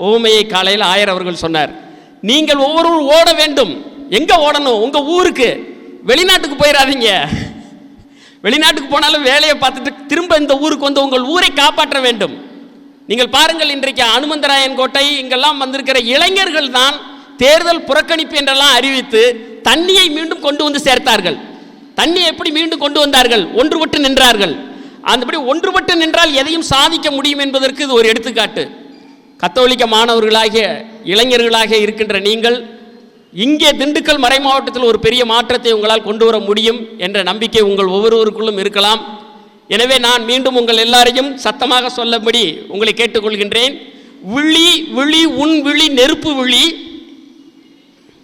ஓமையை காலையில் ஆயர் அவர்கள் சொன்னார். நீங்கள் ஒவ்வொருவரும் ஓட வேண்டும். எங்கே ஓடணும்? உங்கள் ஊருக்கு. வெளிநாட்டுக்கு போயிடாதீங்க. வெளிநாட்டுக்கு போனாலும் வேலையை பார்த்துட்டு திரும்ப இந்த ஊருக்கு வந்து உங்கள் ஊரை காப்பாற்ற வேண்டும். நீங்கள் பாருங்கள், இன்றைக்கு அனுமந்தராயன் கோட்டை இங்கெல்லாம் வந்திருக்கிற இளைஞர்கள் தான் தேர்தல் புறக்கணிப்பு என்றெல்லாம் அறிவித்து தண்ணியை மீண்டும் கொண்டு வந்து சேர்த்தார்கள். தண்ணியை எப்படி மீண்டும் கொண்டு வந்தார்கள்? ஒன்றுபட்டு நின்றார்கள். அந்தபடி ஒன்றுபட்டு நின்றால் எதையும் சாதிக்க முடியும் என்பதற்கு இது ஒரு எடுத்துக்காட்டு. கத்தோலிக்க மாணவர்களாகிய இளைஞர்களாக இருக்கின்ற நீங்கள் இங்கே திண்டுக்கல் மறை மாவட்டத்தில் ஒரு பெரிய மாற்றத்தை உங்களால் கொண்டு வர முடியும் என்ற நம்பிக்கை உங்கள் ஒவ்வொருவருக்குள்ளும் இருக்கலாம். எனவே நான் மீண்டும் உங்கள் எல்லாரையும் சத்தமாக சொல்லபடி உங்களை கேட்டுக்கொள்கின்றேன். விழி விழி உன் விழி நெருப்பு விழி,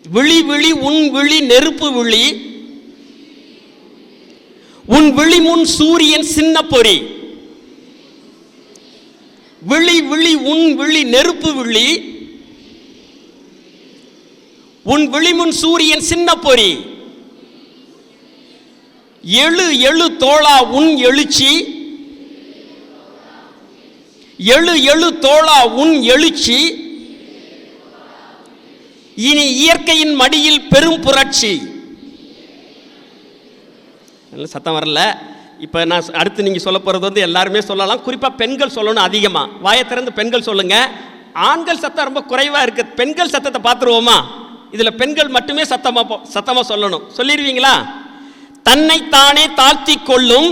விழி விழி உன் விழி நெருப்பு விழி, உன் விழி முன் சூரியன் சின்ன பொறி. விழி விழி உன் விழி நெருப்பு விழி, உன் விழி முன் சூரியன் சின்ன பொறி. எழு எழு தோளா உன் எழுச்சி, எழு எழு தோளா உன் எழுச்சி, இனி இயற்கையின் மடியில் பெரும் புரட்சி. சத்தம் வரல. இப்போ நான் அடுத்து நீங்கள் சொல்ல போகிறது வந்து எல்லாருமே சொல்லலாம். குறிப்பாக பெண்கள் சொல்லணும். அதிகமாக வாயை திறந்து பெண்கள் சொல்லுங்கள். ஆண்கள் சத்தம் ரொம்ப குறைவாக இருக்குது. பெண்கள் சத்தத்தை பார்த்துருவோமா? இதில் பெண்கள் மட்டுமே சத்தமாக சொல்லணும். சொல்லிடுவீங்களா? தன்னைத்தானே தாழ்த்தி கொள்ளும்.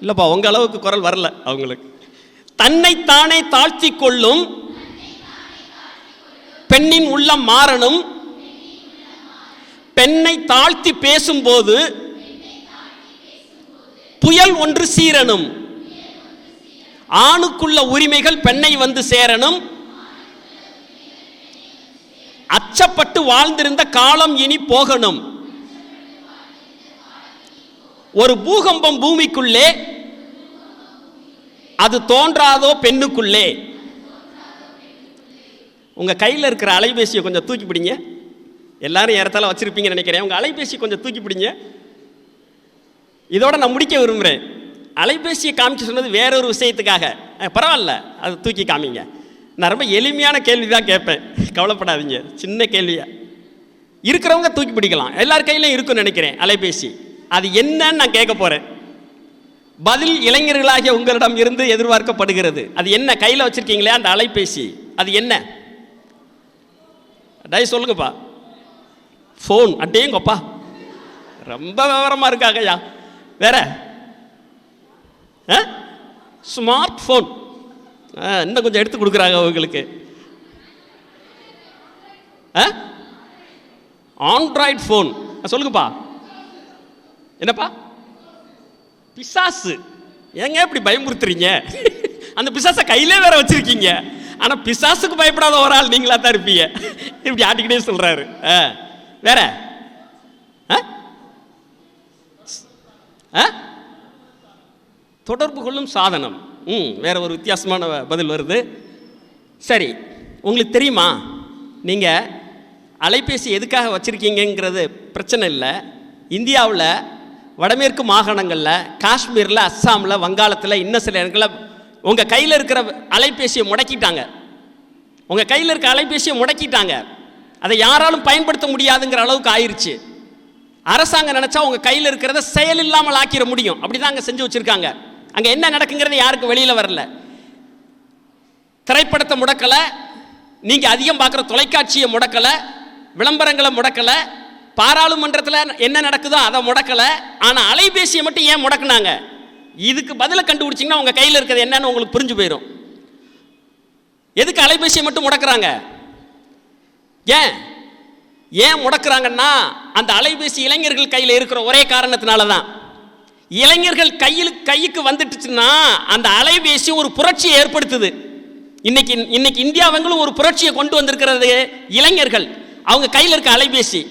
இல்லைப்பா, உங்கள் அளவுக்கு குரல் வரல அவங்களுக்கு. தன்னைத்தானே தாழ்த்தி கொள்ளும் பெண்ணின் உள்ளம் மாறணும். பெண்ணை தாழ்த்தி பேசும்போது புயல் ஒன்று சீரணும். ஆணுக்குள்ள உரிமைகள் பெண்ணை வந்து சேரணும். அச்சப்பட்டு வாழ்ந்திருந்த காலம் இனி போகணும். ஒரு பூகம்பம் பூமிக்குள்ளே, அது தோன்றாதோ பெண்ணுக்குள்ளே. உங்க கையில் இருக்கிற அலைபேசியை கொஞ்சம் தூக்கி பிடிங்க. எல்லாரும் ஏறத்தால வச்சிருப்பீங்கன்னு நினைக்கிறேன். உங்க அலைபேசி கொஞ்சம் தூக்கி பிடிங்க. இதோட நான் முடிக்க விரும்புகிறேன். அலைபேசியை காமிக்க சொன்னது வேறொரு விஷயத்துக்காக. பரவாயில்ல, அது தூக்கி காமிங்க. நான் ரொம்ப எளிமையான கேள்வி தான் கேட்பேன், கவலைப்படாதீங்க. சின்ன கேள்வியா இருக்கிறவங்க தூக்கி பிடிக்கலாம். எல்லார் கையிலையும் இருக்குன்னு நினைக்கிறேன் அலைபேசி. அது என்னன்னு நான் கேட்க போகிறேன். பதில் இளைஞர்களாகிய உங்களிடம் இருந்து எதிர்பார்க்கப்படுகிறது. அது என்ன? கையில் வச்சுருக்கீங்களே அந்த அலைபேசி, அது என்ன? டை சொல்லுங்கப்பா. ஃபோன். அட்டேங்கப்பா, ரொம்ப விவரமாக இருக்காங்கய்யா. வேற ஸ்மார்ட் ஃபோன் இன்னும் கொஞ்சம் எடுத்து கொடுக்குறாங்க உங்களுக்கு. ஆண்ட்ராய்டு ஃபோன் சொல்லுங்கப்பா. என்னப்பா? பிசாசு. ஏங்க இப்படி பயமுறுத்துறீங்க? அந்த பிசாசை கையிலே வேற வச்சிருக்கீங்க. ஆனால் பிசாசுக்கு பயப்படாத ஒரு ஆள் நீங்களா தான் இருப்பீங்க. இப்படி ஆட்டிக்கிட்டே சொல்றாரு. வேற தொடர்பு கொள்ளும் சாதனம். வேற ஒரு வித்தியாசமான பதில் வருது. சரி, உங்களுக்கு தெரியுமா நீங்கள் அலைபேசி எதுக்காக வச்சுருக்கீங்கிறது பிரச்சனை இல்லை. இந்தியாவில் வடமேற்கு மாகாணங்களில், காஷ்மீரில், அஸ்ஸாமில், வங்காளத்தில், இன்னும் சில இடங்களில் உங்கள் கையில் இருக்கிற அலைபேசியை முடக்கிட்டாங்க. உங்கள் கையில் இருக்க அலைபேசியை முடக்கிட்டாங்க. அதை யாராலும் பயன்படுத்த முடியாதுங்கிற அளவுக்கு ஆயிடுச்சு. அரசாங்கம் நினச்சா உங்கள் கையில் இருக்கிறத செயல் இல்லாமல் ஆக்கிட முடியும். அப்படி தான் அங்கே செஞ்சு வச்சுருக்காங்க. அங்கே என்ன நடக்குங்கிறது யாருக்கும் வெளியில் வரல. திரைப்படத்தை முடக்கலை, நீங்கள் அதிகம் பார்க்குற தொலைக்காட்சியை முடக்கலை, விளம்பரங்களை முடக்கலை, பாராளுமன்றத்தில் என்ன நடக்குதோ அதை முடக்கலை. ஆனால் அலைபேசியை மட்டும் ஏன் முடக்குனாங்க? இதுக்கு பதிலை கண்டுபிடிச்சிங்கன்னா உங்கள் கையில் இருக்கிறது என்னன்னு உங்களுக்கு புரிஞ்சு போயிடும். எதுக்கு அலைபேசியை மட்டும் முடக்கிறாங்க? ஏன் முடக்கிறாங்கன்னா, அந்த அலைபேசி இளைஞர்கள் கையில் இருக்கிற ஒரே காரணத்தினால தான். இளைஞர்கள் கைக்கு வந்துட்டுச்சுன்னா அந்த அலைபேசி ஒரு புரட்சியை ஏற்படுத்துது. இன்னைக்கு இந்தியாவங்களும் ஒரு புரட்சியை கொண்டு வந்திருக்கிறது இளைஞர்கள். அவங்க கையில் இருக்க அலைபேசி.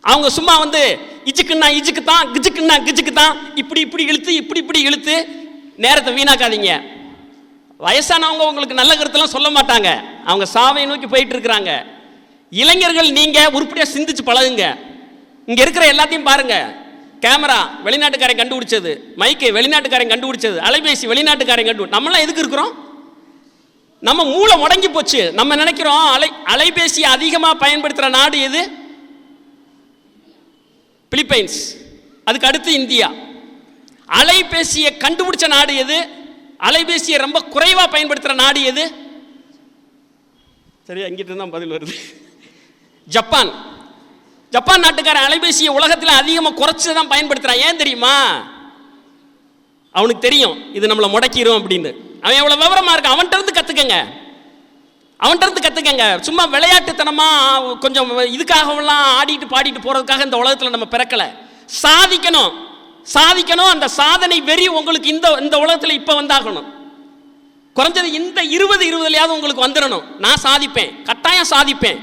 அவங்க சும்மா வந்து இஜுக்குன்னா இஜுக்கு தான், கிஜுக்குன்னா கிஜுக்கு தான், இப்படி இழுத்து நேரத்தை வீணாக்காதீங்க. வயசானவங்க உங்களுக்கு நல்ல கருத்தெல்லாம் சொல்ல மாட்டாங்க. அவங்க சாவை நோக்கி போயிட்டு இருக்கிறாங்க. இளைஞர்கள் நீங்கள் உருப்படியாக சிந்திச்சு பழகுங்க. இங்கே இருக்கிற எல்லாத்தையும் பாருங்க. கேமரா வெளிநாட்டுக்காரன் கண்டுபிடிச்சது, மைக்கு வெளிநாட்டுக்காரன் கண்டுபிடிச்சது, அலைபேசி வெளிநாட்டுக்காரன் நம்மளாம் எதுக்கு இருக்கிறோம்? நம்ம மூளை முடங்கி போச்சு. நம்ம நினைக்கிறோம் அலைபேசியை அதிகமாக பயன்படுத்துகிற நாடு எது? பிலிப்பைன்ஸ். அதுக்கு அடுத்து இந்தியா. அலைபேசியை கண்டுபிடிச்ச நாடு எது? அலைபேசியை ரொம்ப குறைவாக பயன்படுத்துகிற நாடு எது? சரியா, இங்கிட்ட தான் பதில் வருது. ஜப்பான். ஜப்பான் நாட்டுக்காரன் அலைபேசியை உலகத்தில் அதிகமாக குறைச்சி தான் பயன்படுத்துகிறான். ஏன் தெரியுமா? அவனுக்கு தெரியும் இது நம்மளை முடக்கிடும் அப்படின்னு. அவன் எவ்வளோ விவரமாக இருக்கான். அவன்கிட்ட இருந்து கற்றுக்கங்க. சும்மா விளையாட்டுத்தனமாக கொஞ்சம் இதுக்காகவெல்லாம் ஆடிட்டு பாடிட்டு போகிறதுக்காக இந்த உலகத்தில் நம்ம பிறக்கலை. சாதிக்கணும். அந்த சாதனை வெறி உங்களுக்கு இந்த உலகத்தில் இப்போ வந்தாகணும். குறைஞ்சது இந்த 20-20லயாவது உங்களுக்கு வந்துடணும். நான் சாதிப்பேன், கட்டாயம் சாதிப்பேன்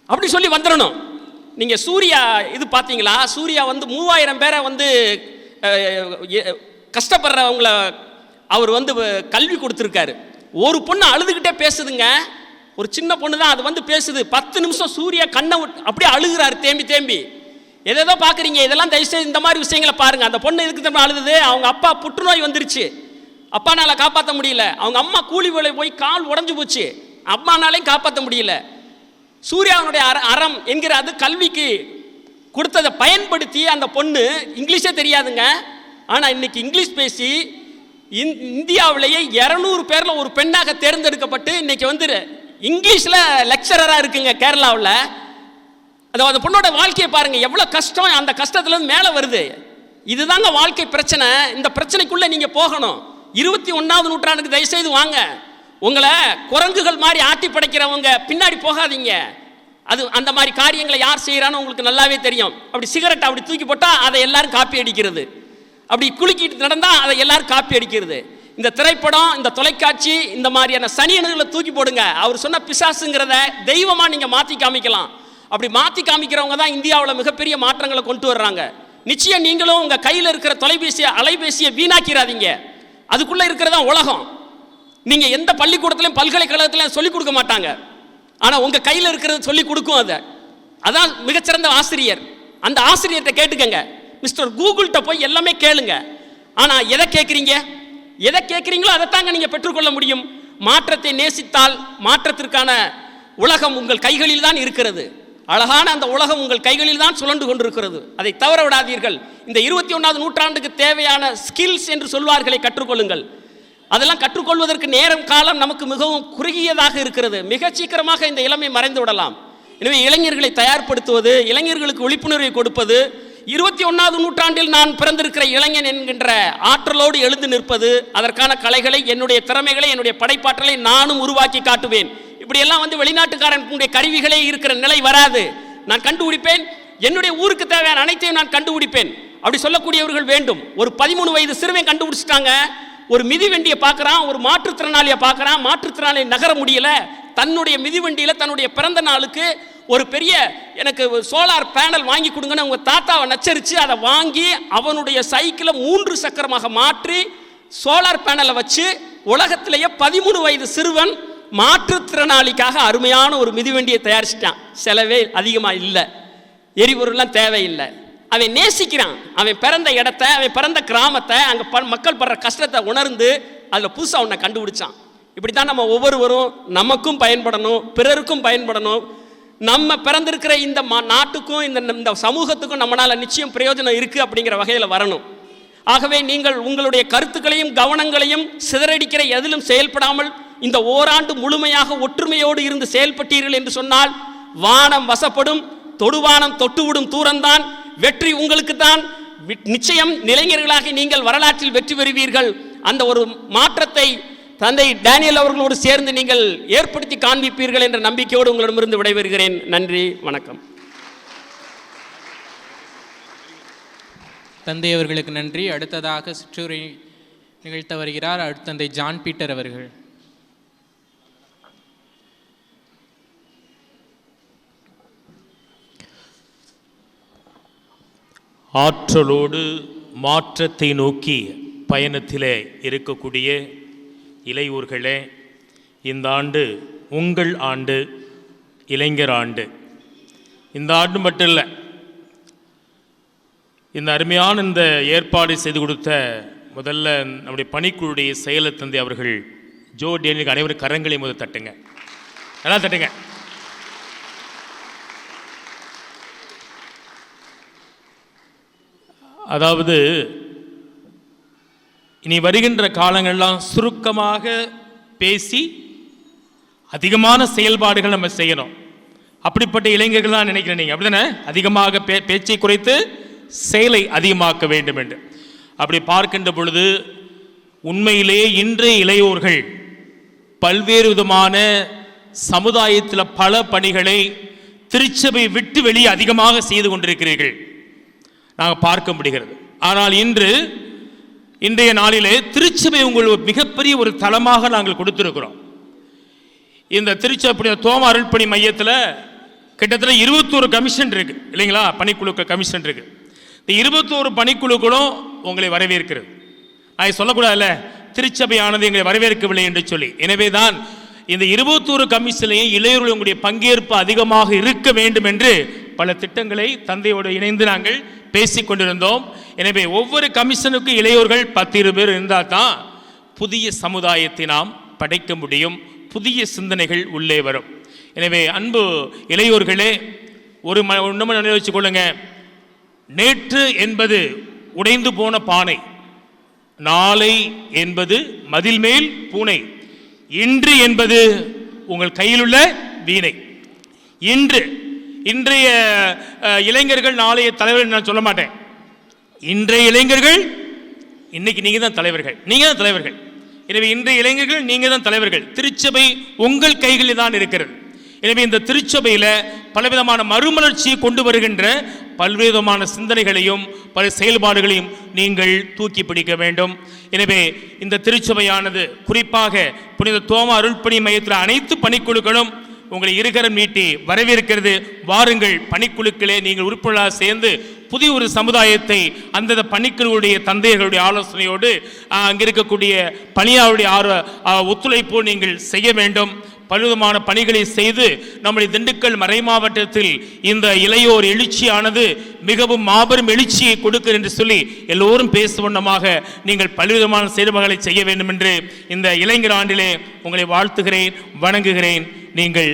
அப்படி சொல்லி வந்துடணும். நீங்கள் சூர்யா இது பார்த்தீங்களா? சூர்யா வந்து 3000 பேரை வந்து கஷ்டப்படுறவங்கள அவர் வந்து கல்வி கொடுத்துருக்காரு. ஒரு பொண்ணு அழுதுகிட்டே பேசுதுங்க. ஒரு சின்ன பொண்ணு தான், அது வந்து பேசுது. 10 நிமிஷம் சூர்யா கண்ணை அப்படியே அழுகிறாரு தேம்பி. எதோ பார்க்குறீங்க, இதெல்லாம் தயவுசெய்து இந்த மாதிரி விஷயங்களை பாருங்க. அந்த பொண்ணு இதுக்கு திரும்ப அழுதுது. அவங்க அப்பா புற்றுநோய் வந்துருச்சு, அப்பானால காப்பாற்ற முடியல. அவங்க அம்மா கூலி வேலை போய் கால் உடஞ்சு போச்சு, அம்மானாலையும் காப்பாற்ற முடியல. சூர்யாவுடைய அறம் என்கிற அது கல்விக்கு கொடுத்ததை பயன்படுத்தி அந்த பொண்ணு இங்கிலீஷே தெரியாதுங்க. ஆனால் இன்னைக்கு இங்கிலீஷ் பேசி இந்தியாவிலேயே 200 பேரில் ஒரு பெண்ணாக தேர்ந்தெடுக்கப்பட்டு இன்னைக்கு வந்து இங்கிலீஷில் லெக்சரராக இருக்குங்க கேரளாவில். அந்த பொண்ணோட வாழ்க்கையை பாருங்க, எவ்வளோ கஷ்டம். அந்த கஷ்டத்துலேருந்து மேலே வருது. இதுதாங்க வாழ்க்கை பிரச்சனை. இந்த பிரச்சனைக்குள்ளே நீங்கள் போகணும். 21ஆவது நூற்றாண்டுக்கு தயவுசெய்து வாங்க. உங்களை குரங்குகள் மாதிரி ஆட்டி படைக்கிறவங்க பின்னாடி போகாதீங்க. அது அந்த மாதிரி காரியங்களை யார் செய்கிறான்னு உங்களுக்கு நல்லாவே தெரியும். அப்படி சிகரெட் அப்படி தூக்கி போட்டால் அதை எல்லாரும் காப்பி அடிக்கிறது, அப்படி குலுக்கிட்டு நடந்தால் அதை எல்லாரும் காப்பி அடிக்கிறது. இந்த திரைப்படம், இந்த தொலைக்காட்சி, இந்த மாதிரியான சனியனுகளை தூக்கி போடுங்க. அவர் சொன்ன பிசாசுங்கிறத தெய்வமாக நீங்கள் மாற்றி காமிக்கலாம். அப்படி மாற்றி காமிக்கிறவங்க தான் இந்தியாவில் மிகப்பெரிய மாற்றங்களை கொண்டு வர்றாங்க. நிச்சயம் நீங்களும் உங்கள் கையில் இருக்கிற அலைபேசியை வீணாக்கிறாதீங்க. அதுக்குள்ளே இருக்கிறதா உலகம். நீங்கள் எந்த பள்ளிக்கூடத்திலையும் பல்கலைக்கழகத்திலையும் சொல்லிக் கொடுக்க மாட்டாங்க. ஆனால் உங்கள் கையில் இருக்கிறது சொல்லிக் கொடுக்கும். அதான் மிகச்சிறந்த ஆசிரியர். அந்த ஆசிரியர்கிட்ட கேட்டுக்கங்க. மிஸ்டர் கூகுள்கிட்ட போய் எல்லாமே கேளுங்க. ஆனால் எதை கேட்குறீங்க? எதை கேட்குறீங்களோ அதைத்தாங்க நீங்கள் பெற்றுக்கொள்ள முடியும். மாற்றத்தை நேசித்தால் மாற்றத்திற்கான உலகம் உங்கள் கைகளில் தான் இருக்கிறது. அழகான அந்த உலகம் உங்கள் கைகளில் தான் சுழன்று கொண்டிருக்கிறது. அதை தவற விடாதீர்கள். இந்த 21ஆவது நூற்றாண்டுக்கு தேவையான ஸ்கில்ஸ் என்று சொல்வார்களை கற்றுக்கொள்ளுங்கள். அதெல்லாம் கற்றுக்கொள்வதற்கு நேரம் காலம் நமக்கு மிகவும் குறுகியதாக இருக்கிறது. மிக சீக்கிரமாக இந்த இளமை மறைந்து விடலாம். எனவே இளைஞர்களை தயார்படுத்துவது, இளைஞர்களுக்கு விழிப்புணர்வை கொடுப்பது, 21ஆவது நூற்றாண்டில் நான் பிறந்திருக்கிற இளைஞன் என்கின்ற ஆற்றலோடு எழுந்து நிற்பது, அதற்கான கலைகளை, என்னுடைய திறமைகளை, என்னுடைய படைப்பாற்றலை நானும் உருவாக்கி காட்டுவேன். இப்படியெல்லாம் வெளிநாட்டுக்காரனுடைய கருவிகளே இருக்கிற நிலை வராது. நான் கண்டுபிடிப்பேன். என்னுடைய ஊருக்கு தேவையான அனைத்தையும் நான் கண்டுபிடிப்பேன். அப்படி சொல்லக்கூடியவர்கள் வேண்டும். ஒரு 13 வயது சிறுவன் கண்டுபிடிச்சிட்டாங்க. ஒரு மிதிவண்டியை பார்க்குறான், ஒரு மாற்றுத்திறனாளியை பார்க்குறான். மாற்றுத்திறனாளி நகர முடியல. தன்னுடைய மிதிவண்டியில் தன்னுடைய பிறந்த நாளுக்கு ஒரு பெரிய எனக்கு சோலார் பேனல் வாங்கி கொடுங்கன்னு அவங்க தாத்தாவை நச்சரித்து அதை வாங்கி அவனுடைய சைக்கிளை 3 சக்கரமாக மாற்றி சோலார் பேனலை வச்சு உலகத்திலேயே 13 வயது சிறுவன் மாற்றுத்திறனாளிக்காக அருமையான ஒரு மிதிவண்டியை தயாரிச்சிட்டான். செலவே அதிகமாக இல்லை, எரிபொருள்லாம் தேவையில்லை. அவன் நேசிக்கிறான். அவன் பிறந்த இடத்த, அவன் பிறந்த கிராமத்தை, அங்கே மக்கள் படுற கஷ்டத்தை உணர்ந்து அதில் புதுசாக ஒன்றை கண்டுபிடிச்சான். இப்படி தான் நம்ம ஒவ்வொருவரும் நமக்கும் பயன்படணும், பிறருக்கும் பயன்படணும். நம்ம பிறந்திருக்கிற இந்த நாட்டுக்கும் இந்த சமூகத்துக்கும் நம்மளால் நிச்சயம் பிரயோஜனம் இருக்குது அப்படிங்கிற வகையில் வரணும். ஆகவே நீங்கள் உங்களுடைய கருத்துக்களையும் கவனங்களையும் சிதறடிக்கிற எதிலும் செயல்படாமல் இந்த ஓராண்டு முழுமையாக ஒற்றுமையோடு இருந்து செயல்பட்டீர்கள் என்று சொன்னால் வானம் வசப்படும், தொடுவானம் தொட்டுவிடும் தூரம்தான். வெற்றி உங்களுக்கு தான் நிச்சயம். இளைஞர்களாக நீங்கள் வரலாற்றில் வெற்றி பெறுவீர்கள். அந்த ஒரு மாற்றத்தை தந்தை டேனியல் அவர்களோடு சேர்ந்து நீங்கள் ஏற்படுத்தி காண்பிப்பீர்கள் என்ற நம்பிக்கையோடு உங்களிடமிருந்து விடைபெறுகிறேன். நன்றி, வணக்கம். தந்தை அவர்களுக்கு நன்றி. அடுத்ததாக சிற்றுரை நிகழ்த்த வருகிறார் தந்தை ஜான் பீட்டர் அவர்கள். ஆற்றலோடு மாற்றத்தை நோக்கி பயணத்திலே இருக்கக்கூடிய இளையோர்களே, இந்த ஆண்டு உங்கள் ஆண்டு, இளைஞர் ஆண்டு. இந்த ஆண்டு மட்டும் இல்லை, இந்த அருமையான இந்த ஏற்பாடு செய்து கொடுத்த முதல்ல நம்முடைய பணிக்குழுடைய செயலர் தந்தை அவர்கள் ஜோ டேனியலுக்கு அனைவரும் கரங்களை முதல் தட்டுங்க, நல்லா தட்டுங்க. அதாவது இனி வருகின்ற காலங்கள்லாம் சுருக்கமாக பேசி அதிகமான செயல்பாடுகள் நம்ம செய்யணும். அப்படிப்பட்ட இளைஞர்கள் தான் நினைக்கிறேன் நீங்கள், அப்படிதானே? அதிகமாக பேச்சை குறைத்து செயலை அதிகமாக்க வேண்டும் என்று. அப்படி பார்க்கின்ற பொழுது உண்மையிலேயே இன்றைய இளையோர்கள் பல்வேறு விதமான சமுதாயத்தில் பல பணிகளை திருச்சபை விட்டு வெளியே அதிகமாக செய்து கொண்டிருக்கிறீர்கள், நாங்கள் பார்க்க முடிகிறது. ஆனால் இன்றைய நாளிலே திருச்சபை உங்களுக்கு மிகப்பெரிய ஒரு தளமாக நாங்கள் கொடுத்திருக்கிறோம். இந்த திருச்சபை தோமா அருள்பணி மையத்தில் கிட்டத்தட்ட 21 கமிஷன் இருக்கு இல்லைங்களா? பணிக்குழு கமிஷன் இருக்கு. இந்த 21 பணிக்குழுக்களும் உங்களை வரவேற்கிறது. நான் சொல்லக்கூடாதுல்ல, திருச்சபையானது எங்களை வரவேற்கவில்லை என்று சொல்லி. எனவே தான் இந்த 21 கமிஷன்லையும் இளையோர்கள் உங்களுடைய பங்கேற்பு அதிகமாக இருக்க வேண்டும் என்று பல திட்டங்களை தந்தையோடு இணைந்து நாங்கள் பேசி கொண்டிருந்தோம். எனவே ஒவ்வொரு கமிஷனுக்கும் இளையோர்கள் 10-20 பேர் இருந்தால் தான் புதிய சமுதாயத்தை நாம் படைக்க முடியும், புதிய சிந்தனைகள் உள்ளே வரும். எனவே அன்பு இளையோர்களே, ஒன்று நினைவு வச்சுக்கொள்ளுங்க. நேற்று என்பது உடைந்து போன பானை, நாளை என்பது மதில் மேல் பூனை, இன்று என்பது உங்கள் கையில் உள்ள வீணை. இன்றைய இளைஞர்கள் நாளைய தலைவர்கள் நான் சொல்ல மாட்டேன். இன்றைய இளைஞர்கள் இன்னைக்கு நீங்கள் தான் தலைவர்கள், நீங்கள் தான் தலைவர்கள். எனவே இன்றைய இளைஞர்கள் நீங்கள் தான் தலைவர்கள். திருச்சபை உங்கள் கைகளில் தான் இருக்கிறது. எனவே இந்த திருச்சபையில் பலவிதமான மறுமலர்ச்சியை கொண்டு வருகின்ற பல்வேறுமான சிந்தனைகளையும் பல செயல்பாடுகளையும் நீங்கள் தூக்கி பிடிக்க வேண்டும். எனவே இந்த திருச்சபையானது குறிப்பாக புனித தோமா அருள்பணி மையத்தில் அனைத்து பணிக்குழுக்களும் உங்களை இருகரம் நீட்டி வரவேற்கிறது. வாருங்கள், பணிக்குழுக்களே நீங்கள் உறுப்பினராக சேர்ந்து புதிய ஒரு சமுதாயத்தை அந்த பணிக்குழுடைய தந்தையர்களுடைய ஆலோசனையோடு அங்கே இருக்கக்கூடிய பணியாளருடைய ஒத்துழைப்போடு நீங்கள் செய்ய வேண்டும். பலவிதமான பணிகளை செய்து நம்முடைய திண்டுக்கல் மறை மாவட்டத்தில் இந்த இளையோர் எழுச்சியானது மிகவும் மாபெரும் எழுச்சியை கொடுக்கும் என்று சொல்லி எல்லோரும் பேசுவண்ணமாக நீங்கள் பலவிதமான செயல்பாடுகளை செய்ய வேண்டும் என்று இந்த இளைஞர் ஆண்டிலே உங்களை வாழ்த்துகிறேன், வணங்குகிறேன். நீங்கள்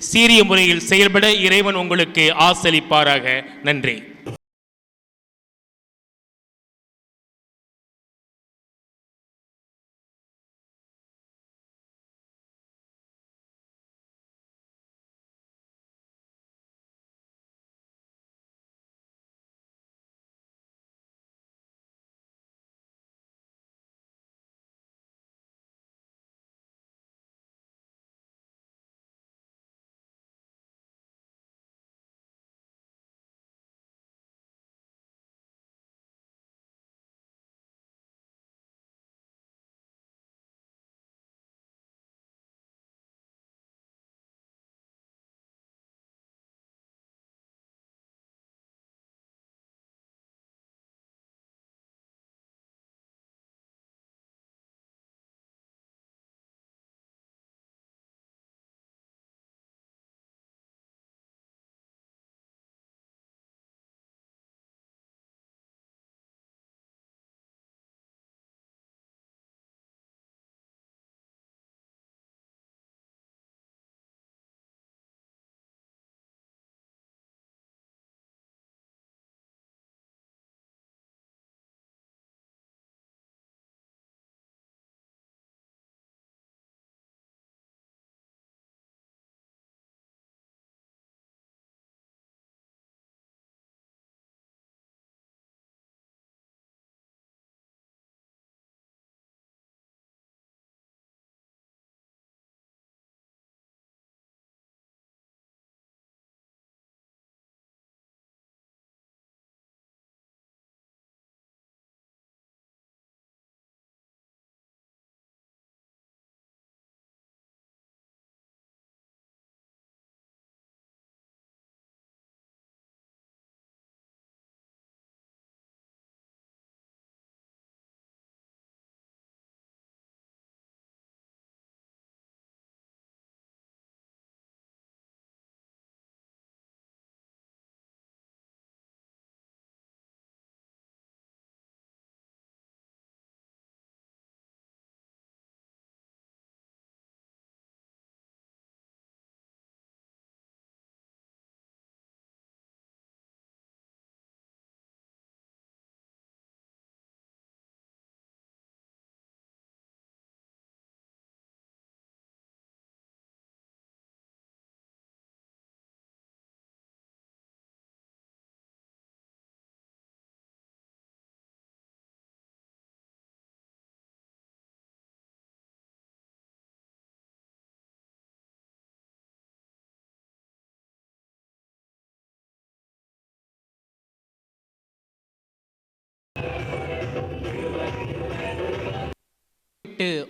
சீரிய முறையில் செயல்பட இறைவன் உங்களுக்கு ஆசீர்வதிப்பாராக. நன்றி.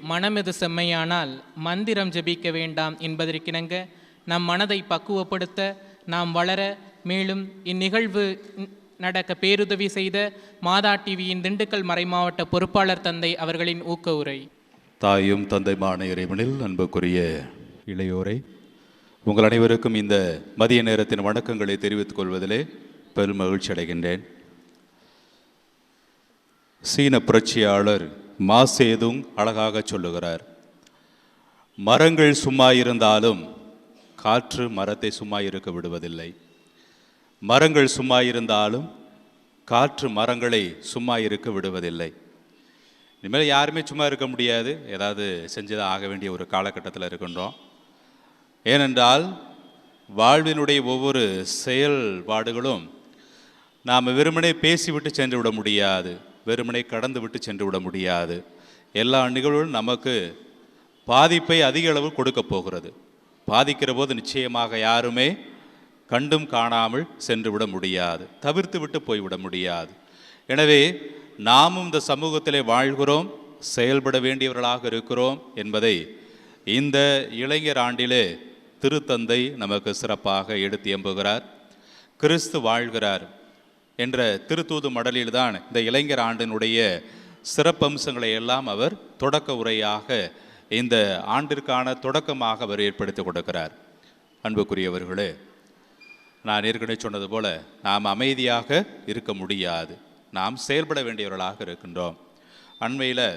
மனமெது செம்மையானால் மந்திரம் ஜபிக்க வேண்டாம் என்பதற்கிணங்க நம் மனதை பக்குவப்படுத்த நாம் வளர, மேலும் இந்நிகழ்வு நடக்க பேருதவி செய்த மாதா டிவியின் திண்டுக்கல் மறைமாவட்ட பொறுப்பாளர் தந்தை அவர்களின் ஊக்க உரை. தாயும் தந்தைமான இறைவனில் அன்புக்குரிய இளையோரை, உங்கள் அனைவருக்கும் இந்த மதிய நேரத்தின் வணக்கங்களை தெரிவித்துக் கொள்வதிலே பெரும் மகிழ்ச்சி அடைகின்றேன். சீன புரட்சியாளர் மாசேதுங் அழகாக சொல்லுகிறார், மரங்கள் சும்மா இருந்தாலும் காற்று மரத்தை சும்மா இருக்க விடுவதில்லை. மரங்கள் சும்மா இருந்தாலும் காற்று மரங்களை சும்மா இருக்க விடுவதில்லை. இனிமேல் யாருமே சும்மா இருக்க முடியாது, ஏதாவது செஞ்சுதான் ஆக வேண்டிய ஒரு காலகட்டத்தில் இருக்கின்றோம். ஏனென்றால் வாழ்வினுடைய ஒவ்வொரு செயல்பாடுகளும் நாம் வெறுமனே பேசிவிட்டு சென்று விட முடியாது, வெறுமனே கடந்து விட்டு சென்று விட முடியாது. எல்லா நிகழ்வுகளும் நமக்கு பாதிப்பை அதிக அளவு கொடுக்க போகிறது. பாதிக்கிற போது நிச்சயமாக யாருமே கண்டும் காணாமல் சென்று விட முடியாது, தவிர்த்து விட்டு போய்விட முடியாது. எனவே நாமும் இந்த சமூகத்திலே வாழ்கிறோம், செயல்பட வேண்டியவர்களாக இருக்கிறோம் என்பதை இந்த இளைஞர் ஆண்டிலே திருத்தந்தை நமக்கு சிறப்பாக எடுத்து எம்புகிறார். கிறிஸ்து வாழ்கிறார் என்ற திருத்தூது மடலில்தான் இந்த இளைஞர் ஆண்டினுடைய சிறப்பம்சங்களை எல்லாம் அவர் தொடக்க உரையாக இந்த ஆண்டிற்கான தொடக்கமாக அவர் ஏற்படுத்தி கொடுக்கிறார். அன்புக்குரியவர்களே, நான் ஏற்கனவே சொன்னது போல நாம் அமைதியாக இருக்க முடியாது, நாம் செயல்பட வேண்டியவர்களாக இருக்கின்றோம். அண்மையில்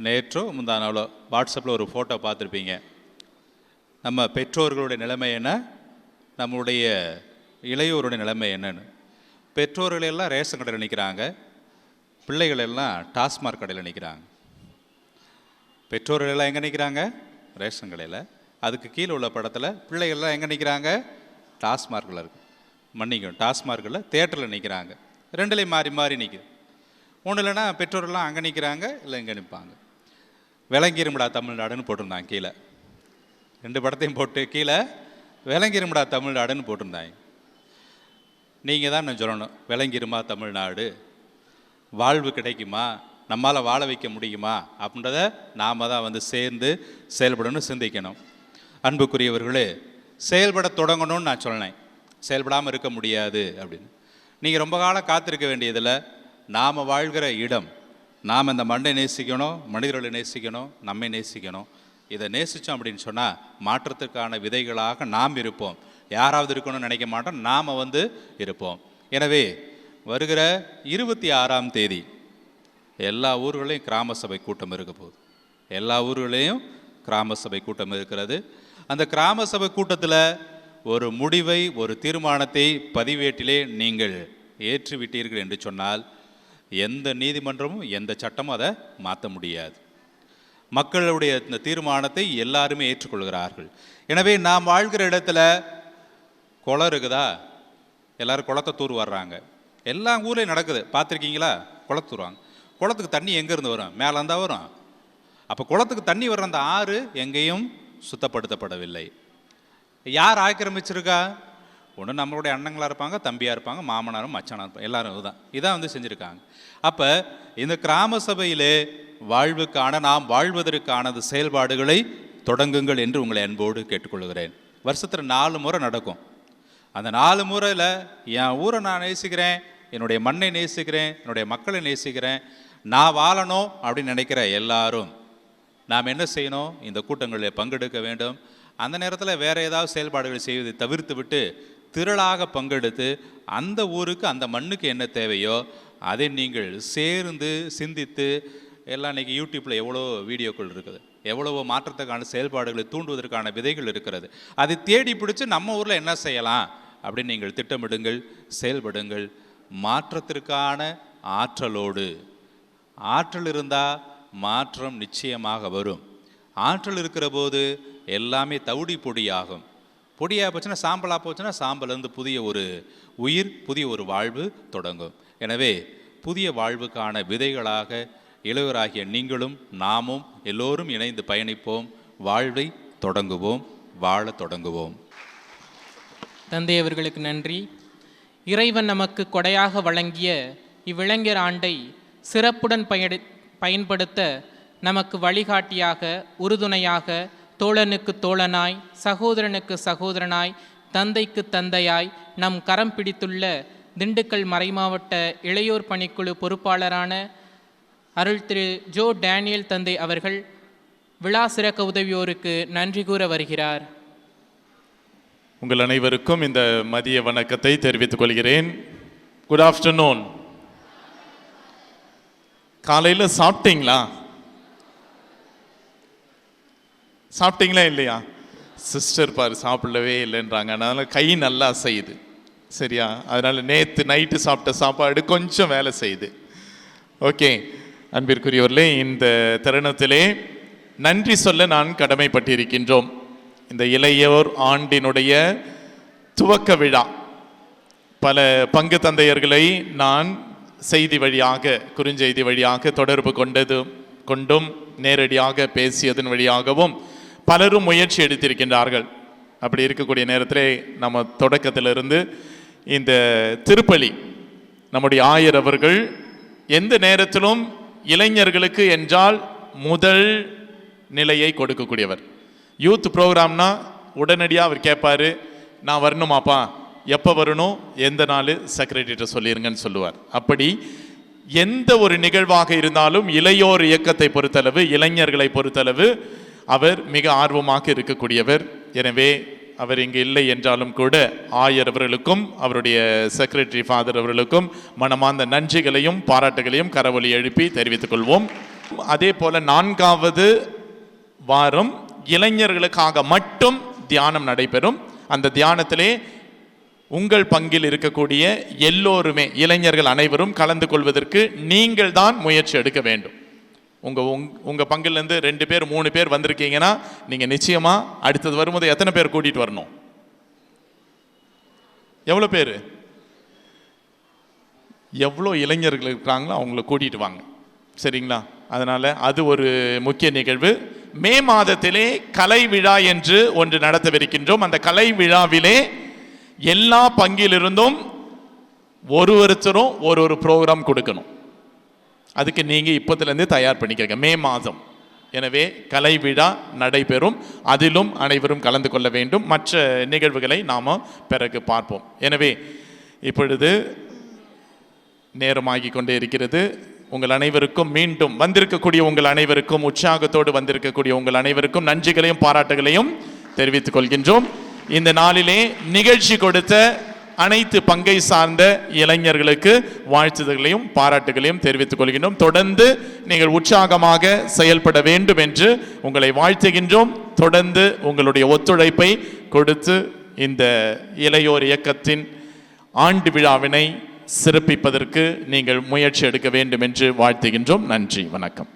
நேற்றோ முந்தா நாளோ வாட்ஸ்அப்பில் ஒரு ஃபோட்டோ பார்த்துருப்பீங்க. நம்ம பெற்றோர்களுடைய நிலைமை என்ன, நம்முடைய இளையோருடைய நிலைமை என்னன்னு. பெற்றோர்கள் எல்லாம் ரேஷன் கடையில் நிற்கிறாங்க, பிள்ளைகள் எல்லாம் டாஸ்மாக் கடையில் நிற்கிறாங்க. பெற்றோர்கள் எல்லாம் எங்கே நிற்கிறாங்க? ரேஷன் கடையில். அதுக்கு கீழே உள்ள படத்தில் பிள்ளைகள்லாம் எங்கே நிற்கிறாங்க? டாஸ்மார்க்கில் இருக்கு, மன்னிக்கும், டாஸ்மார்க்கில் தேட்டரில் நிற்கிறாங்க. ரெண்டுலேயும் மாறி மாறி நிற்குது. ஒன்றும் இல்லைன்னா பெற்றோர்கள்லாம் அங்கே நிற்கிறாங்க, இல்லை இங்கே நிற்பாங்க. விளங்கிருமுடா தமிழ்நாடுன்னு போட்டிருந்தாங்க கீழே. ரெண்டு படத்தையும் போட்டு கீழே விளங்கிருமுடா தமிழ்நாடுன்னு போட்டிருந்தாங்க. நீங்கள் தான் நான் சொல்லணும், விளங்கிருமா தமிழ்நாடு, வாழ்வு கிடைக்குமா, நம்மளால் வாழ வைக்க முடியுமா அப்படின்றத நாம் தான் வந்து சேர்ந்து செயல்படணும்னு சிந்திக்கணும். அன்புக்குரியவர்களே, செயல்பட தொடங்கணும்னு நான் சொன்னேன், செயல்படாமல் இருக்க முடியாது அப்படின்னு. நீங்கள் ரொம்ப காலம் காத்திருக்க வேண்டியதில், நாம் வாழ்கிற இடம், நாம் இந்த மண்ணை நேசிக்கணும், மனிதர்களை நேசிக்கணும், நம்மை நேசிக்கணும். இதை நேசித்தோம் அப்படின்னு சொன்னால் மாற்றத்துக்கான விதைகளாக நாம் இருப்போம். யாராவது இருக்கணும்னு நினைக்க மாட்டோம், நாம் வந்து இருப்போம். எனவே வருகிற 26ஆம் தேதி எல்லா ஊர்களையும் கிராம சபை கூட்டம் இருக்க போகுது. எல்லா ஊர்களையும் கிராம சபை கூட்டம் இருக்கிறது. அந்த கிராம சபை கூட்டத்தில் ஒரு முடிவை, ஒரு தீர்மானத்தை பதிவேட்டிலே நீங்கள் ஏற்றிவிட்டீர்கள் என்று சொன்னால் எந்த நீதிமன்றமும் எந்த சட்டமும் அதை மாற்ற முடியாது. மக்களுடைய இந்த தீர்மானத்தை எல்லாருமே ஏற்றுக்கொள்கிறார்கள். எனவே நாம் வாழ்கிற இடத்துல குளம் இருக்குதா, எல்லோரும் குளத்தை தூர் வர்றாங்க. எல்லா ஊர்லேயும் நடக்குது, பார்த்துருக்கீங்களா? குளத்தூர்வாங்க. குளத்துக்கு தண்ணி எங்கேருந்து வரும்? மேலே இருந்தால் வரும். அப்போ குளத்துக்கு தண்ணி வர்ற அந்த ஆறு எங்கேயும் சுத்தப்படுத்தப்படவில்லை. யார் ஆக்கிரமிச்சிருக்கா? ஒன்று நம்மளுடைய அண்ணங்களாக இருப்பாங்க, தம்பியாக இருப்பாங்க, மாமனாரும் மச்சானாக இருப்பாங்க, எல்லாரும் இதான் வந்து செஞ்சுருக்காங்க. அப்போ இந்த கிராம சபையிலே வாழ்வுக்கான, நாம் வாழ்வதற்கான செயல்பாடுகளை தொடங்குங்கள் என்று உங்களை அன்போடு கேட்டுக்கொள்கிறேன். வருஷத்தில் 4 முறை நடக்கும். அந்த 4 முறையில் என் ஊரை நான் நேசிக்கிறேன், என்னுடைய மண்ணை நேசிக்கிறேன், என்னுடைய மக்களை நேசிக்கிறேன், நான் வாழணும் அப்படின்னு நினைக்கிற எல்லாரும் நாம் என்ன செய்யணும்? இந்த கூட்டங்களில் பங்கெடுக்க வேண்டும். அந்த நேரத்தில் வேறு ஏதாவது செயல்பாடுகள் செய்வதை தவிர்த்து விட்டு திரளாக பங்கெடுத்து அந்த ஊருக்கு, அந்த மண்ணுக்கு என்ன தேவையோ அதை நீங்கள் சேர்ந்து சிந்தித்து, எல்லாம் இன்றைக்கி யூடியூப்பில் எவ்வளோ வீடியோக்கள் இருக்குது, எவ்வளவோ மாற்றத்துக்கான செயல்பாடுகளை தூண்டுவதற்கான விதைகள் இருக்கிறது. அதை தேடி பிடிச்சி நம்ம ஊரில் என்ன செய்யலாம் அப்படின்னு நீங்கள் திட்டமிடுங்கள், செயல்படுங்கள். மாற்றத்திற்கான ஆற்றலோடு, ஆற்றல் இருந்தால் மாற்றம் நிச்சயமாக வரும். ஆற்றல் இருக்கிற போது எல்லாமே தவிடி பொடியாகும். பொடியாக போச்சுன்னா, சாம்பலாக போச்சுன்னா, சாம்பலேருந்து புதிய ஒரு உயிர், புதிய ஒரு வாழ்வு தொடங்கும். எனவே புதிய வாழ்வுக்கான விதைகளாக இளையோராகிய நீங்களும் நாமும் எல்லோரும் இணைந்து பயணிப்போம். வாழ்வை தொடங்குவோம், வாழ தொடங்குவோம். தந்தை அவர்களுக்கு நன்றி. இறைவன் நமக்கு கொடையாக வழங்கிய இவ்விளைஞர் ஆண்டை சிறப்புடன் பயன்படுத்த நமக்கு வழிகாட்டியாக, உறுதுணையாக, தோழனுக்கு தோழனாய், சகோதரனுக்கு சகோதரனாய், தந்தைக்கு தந்தையாய் நம் கரம் பிடித்துள்ள திண்டுக்கல் மறைமாவட்ட இளையோர் பணிக்குழு பொறுப்பாளரான அருள் திரு ஜோ டேனியல் தந்தை அவர்கள் விழா சிறக்க உதவியோருக்கு நன்றி கூற வருகிறார். உங்கள் அனைவருக்கும் இந்த மதிய வணக்கத்தை தெரிவித்துக் கொள்கிறேன். Good afternoon. காலையில் சாப்பிட்டீங்களா? சாப்பிட்டீங்களா இல்லையா? சிஸ்டர் பாரு சாப்பிடவே இல்லைன்றாங்க, அதனால் கை நல்லா செய்யுது, சரியா? அதனால் நேற்று நைட்டு சாப்பிட்ட சாப்பாடு கொஞ்சம் வேலை செய்யுது. ஓகே, அன்பிற்குரியவர்களே, இந்த தருணத்திலே நன்றி சொல்ல நான் கடமைப்பட்டிருக்கின்றோம். இந்த இளையோர் ஆண்டினுடைய துவக்க விழா, பல பங்கு தந்தையர்களை நான் செய்தி வழியாக, குறுஞ்செய்தி வழியாக தொடர்பு கொண்டும் நேரடியாக பேசியதன் வழியாகவும் பலரும் முயற்சி எடுத்திருக்கின்றார்கள். அப்படி இருக்கக்கூடிய நேரத்திலே நம்ம தொடக்கத்திலிருந்து இந்த திருப்பலி நம்முடைய ஆயர் அவர்கள் எந்த நேரத்திலும் இளைஞர்களுக்கு என்றால் முதல் நிலையை கொடுக்கக்கூடியவர். யூத் ப்ரோக்ராம்னா உடனடியாக அவர் கேட்பார், நான் வரணுமாப்பா, எப்போ வரணும், எந்த நாள், செக்ரட்டரிட்ட சொல்லிடுங்கன்னு சொல்லுவார். அப்படி எந்த ஒரு நிகழ்வாக இருந்தாலும் இளையோர் இயக்கத்தை பொறுத்தளவு, இளைஞர்களை பொறுத்தளவு அவர் மிக ஆர்வமாக இருக்கக்கூடியவர். எனவே அவர் இங்கு இல்லை என்றாலும் கூட ஆயர் அவர்களுக்கும் அவருடைய செக்ரட்டரி ஃபாதர் அவர்களுக்கும் மனமார்ந்த நன்றிகளையும் பாராட்டுகளையும் கரவொலி எழுப்பி தெரிவித்துக் கொள்வோம். அதே போல 4வது வாரம் இளைஞர்களுக்காக மட்டும் தியானம் நடைபெறும். அந்த தியானத்திலே உங்கள் பங்கில் இருக்கக்கூடிய எல்லோருமே, இளைஞர்கள் அனைவரும் கலந்து கொள்வதற்கு நீங்கள் தான் முயற்சி எடுக்க வேண்டும். உங்கள் பங்கிலேருந்து 2 பேர் 3 பேர் வந்திருக்கீங்கன்னா நீங்கள் நிச்சயமாக அடுத்தது வரும்போது எத்தனை பேர் கூட்டிகிட்டு வரணும்? எவ்வளோ பேர்? எவ்வளோ இளைஞர்கள் இருக்கிறாங்களோ அவங்கள கூட்டிகிட்டு வாங்க, சரிங்களா? அதனால் அது ஒரு முக்கிய நிகழ்வு. மே மாதத்திலே கலை விழா என்று ஒன்று நடத்தவிருக்கின்றோம். அந்த கலை விழாவிலே எல்லா பங்கிலிருந்தும் ஒருத்தரும் ஒரு ப்ரோக்ராம் கொடுக்கணும். அதுக்கு நீங்கள் இப்போதுலேருந்து தயார் பண்ணிக்கங்க. மே மாதம் எனவே கலை விழா நடைபெறும். அதிலும் அனைவரும் கலந்து கொள்ள வேண்டும். மற்ற நிகழ்வுகளை நாம் பிறகு பார்ப்போம். எனவே இப்பொழுது நேரமாகி கொண்டே இருக்கிறது. உங்கள் அனைவருக்கும், மீண்டும் வந்திருக்கக்கூடிய உங்கள் அனைவருக்கும், உற்சாகத்தோடு வந்திருக்கக்கூடிய உங்கள் அனைவருக்கும் நன்றிகளையும் பாராட்டுகளையும் தெரிவித்துக் கொள்கின்றோம். இந்த நாளிலே நிகழ்ச்சி கொடுத்த அனைத்து பங்கை சார்ந்த இளைஞர்களுக்கு வாழ்த்துதல்களையும் பாராட்டுகளையும் தெரிவித்துக் கொள்கின்றோம். தொடர்ந்து நீங்கள் உற்சாகமாக செயல்பட வேண்டும் என்று உங்களை வாழ்த்துகின்றோம். தொடர்ந்து உங்களுடைய ஒத்துழைப்பை கொடுத்து இந்த இளையோர் இயக்கத்தின் ஆண்டு விழாவினை சிறப்பிப்பதற்கு நீங்கள் முயற்சி எடுக்க வேண்டும் என்று வாழ்த்துகின்றோம். நன்றி, வணக்கம்.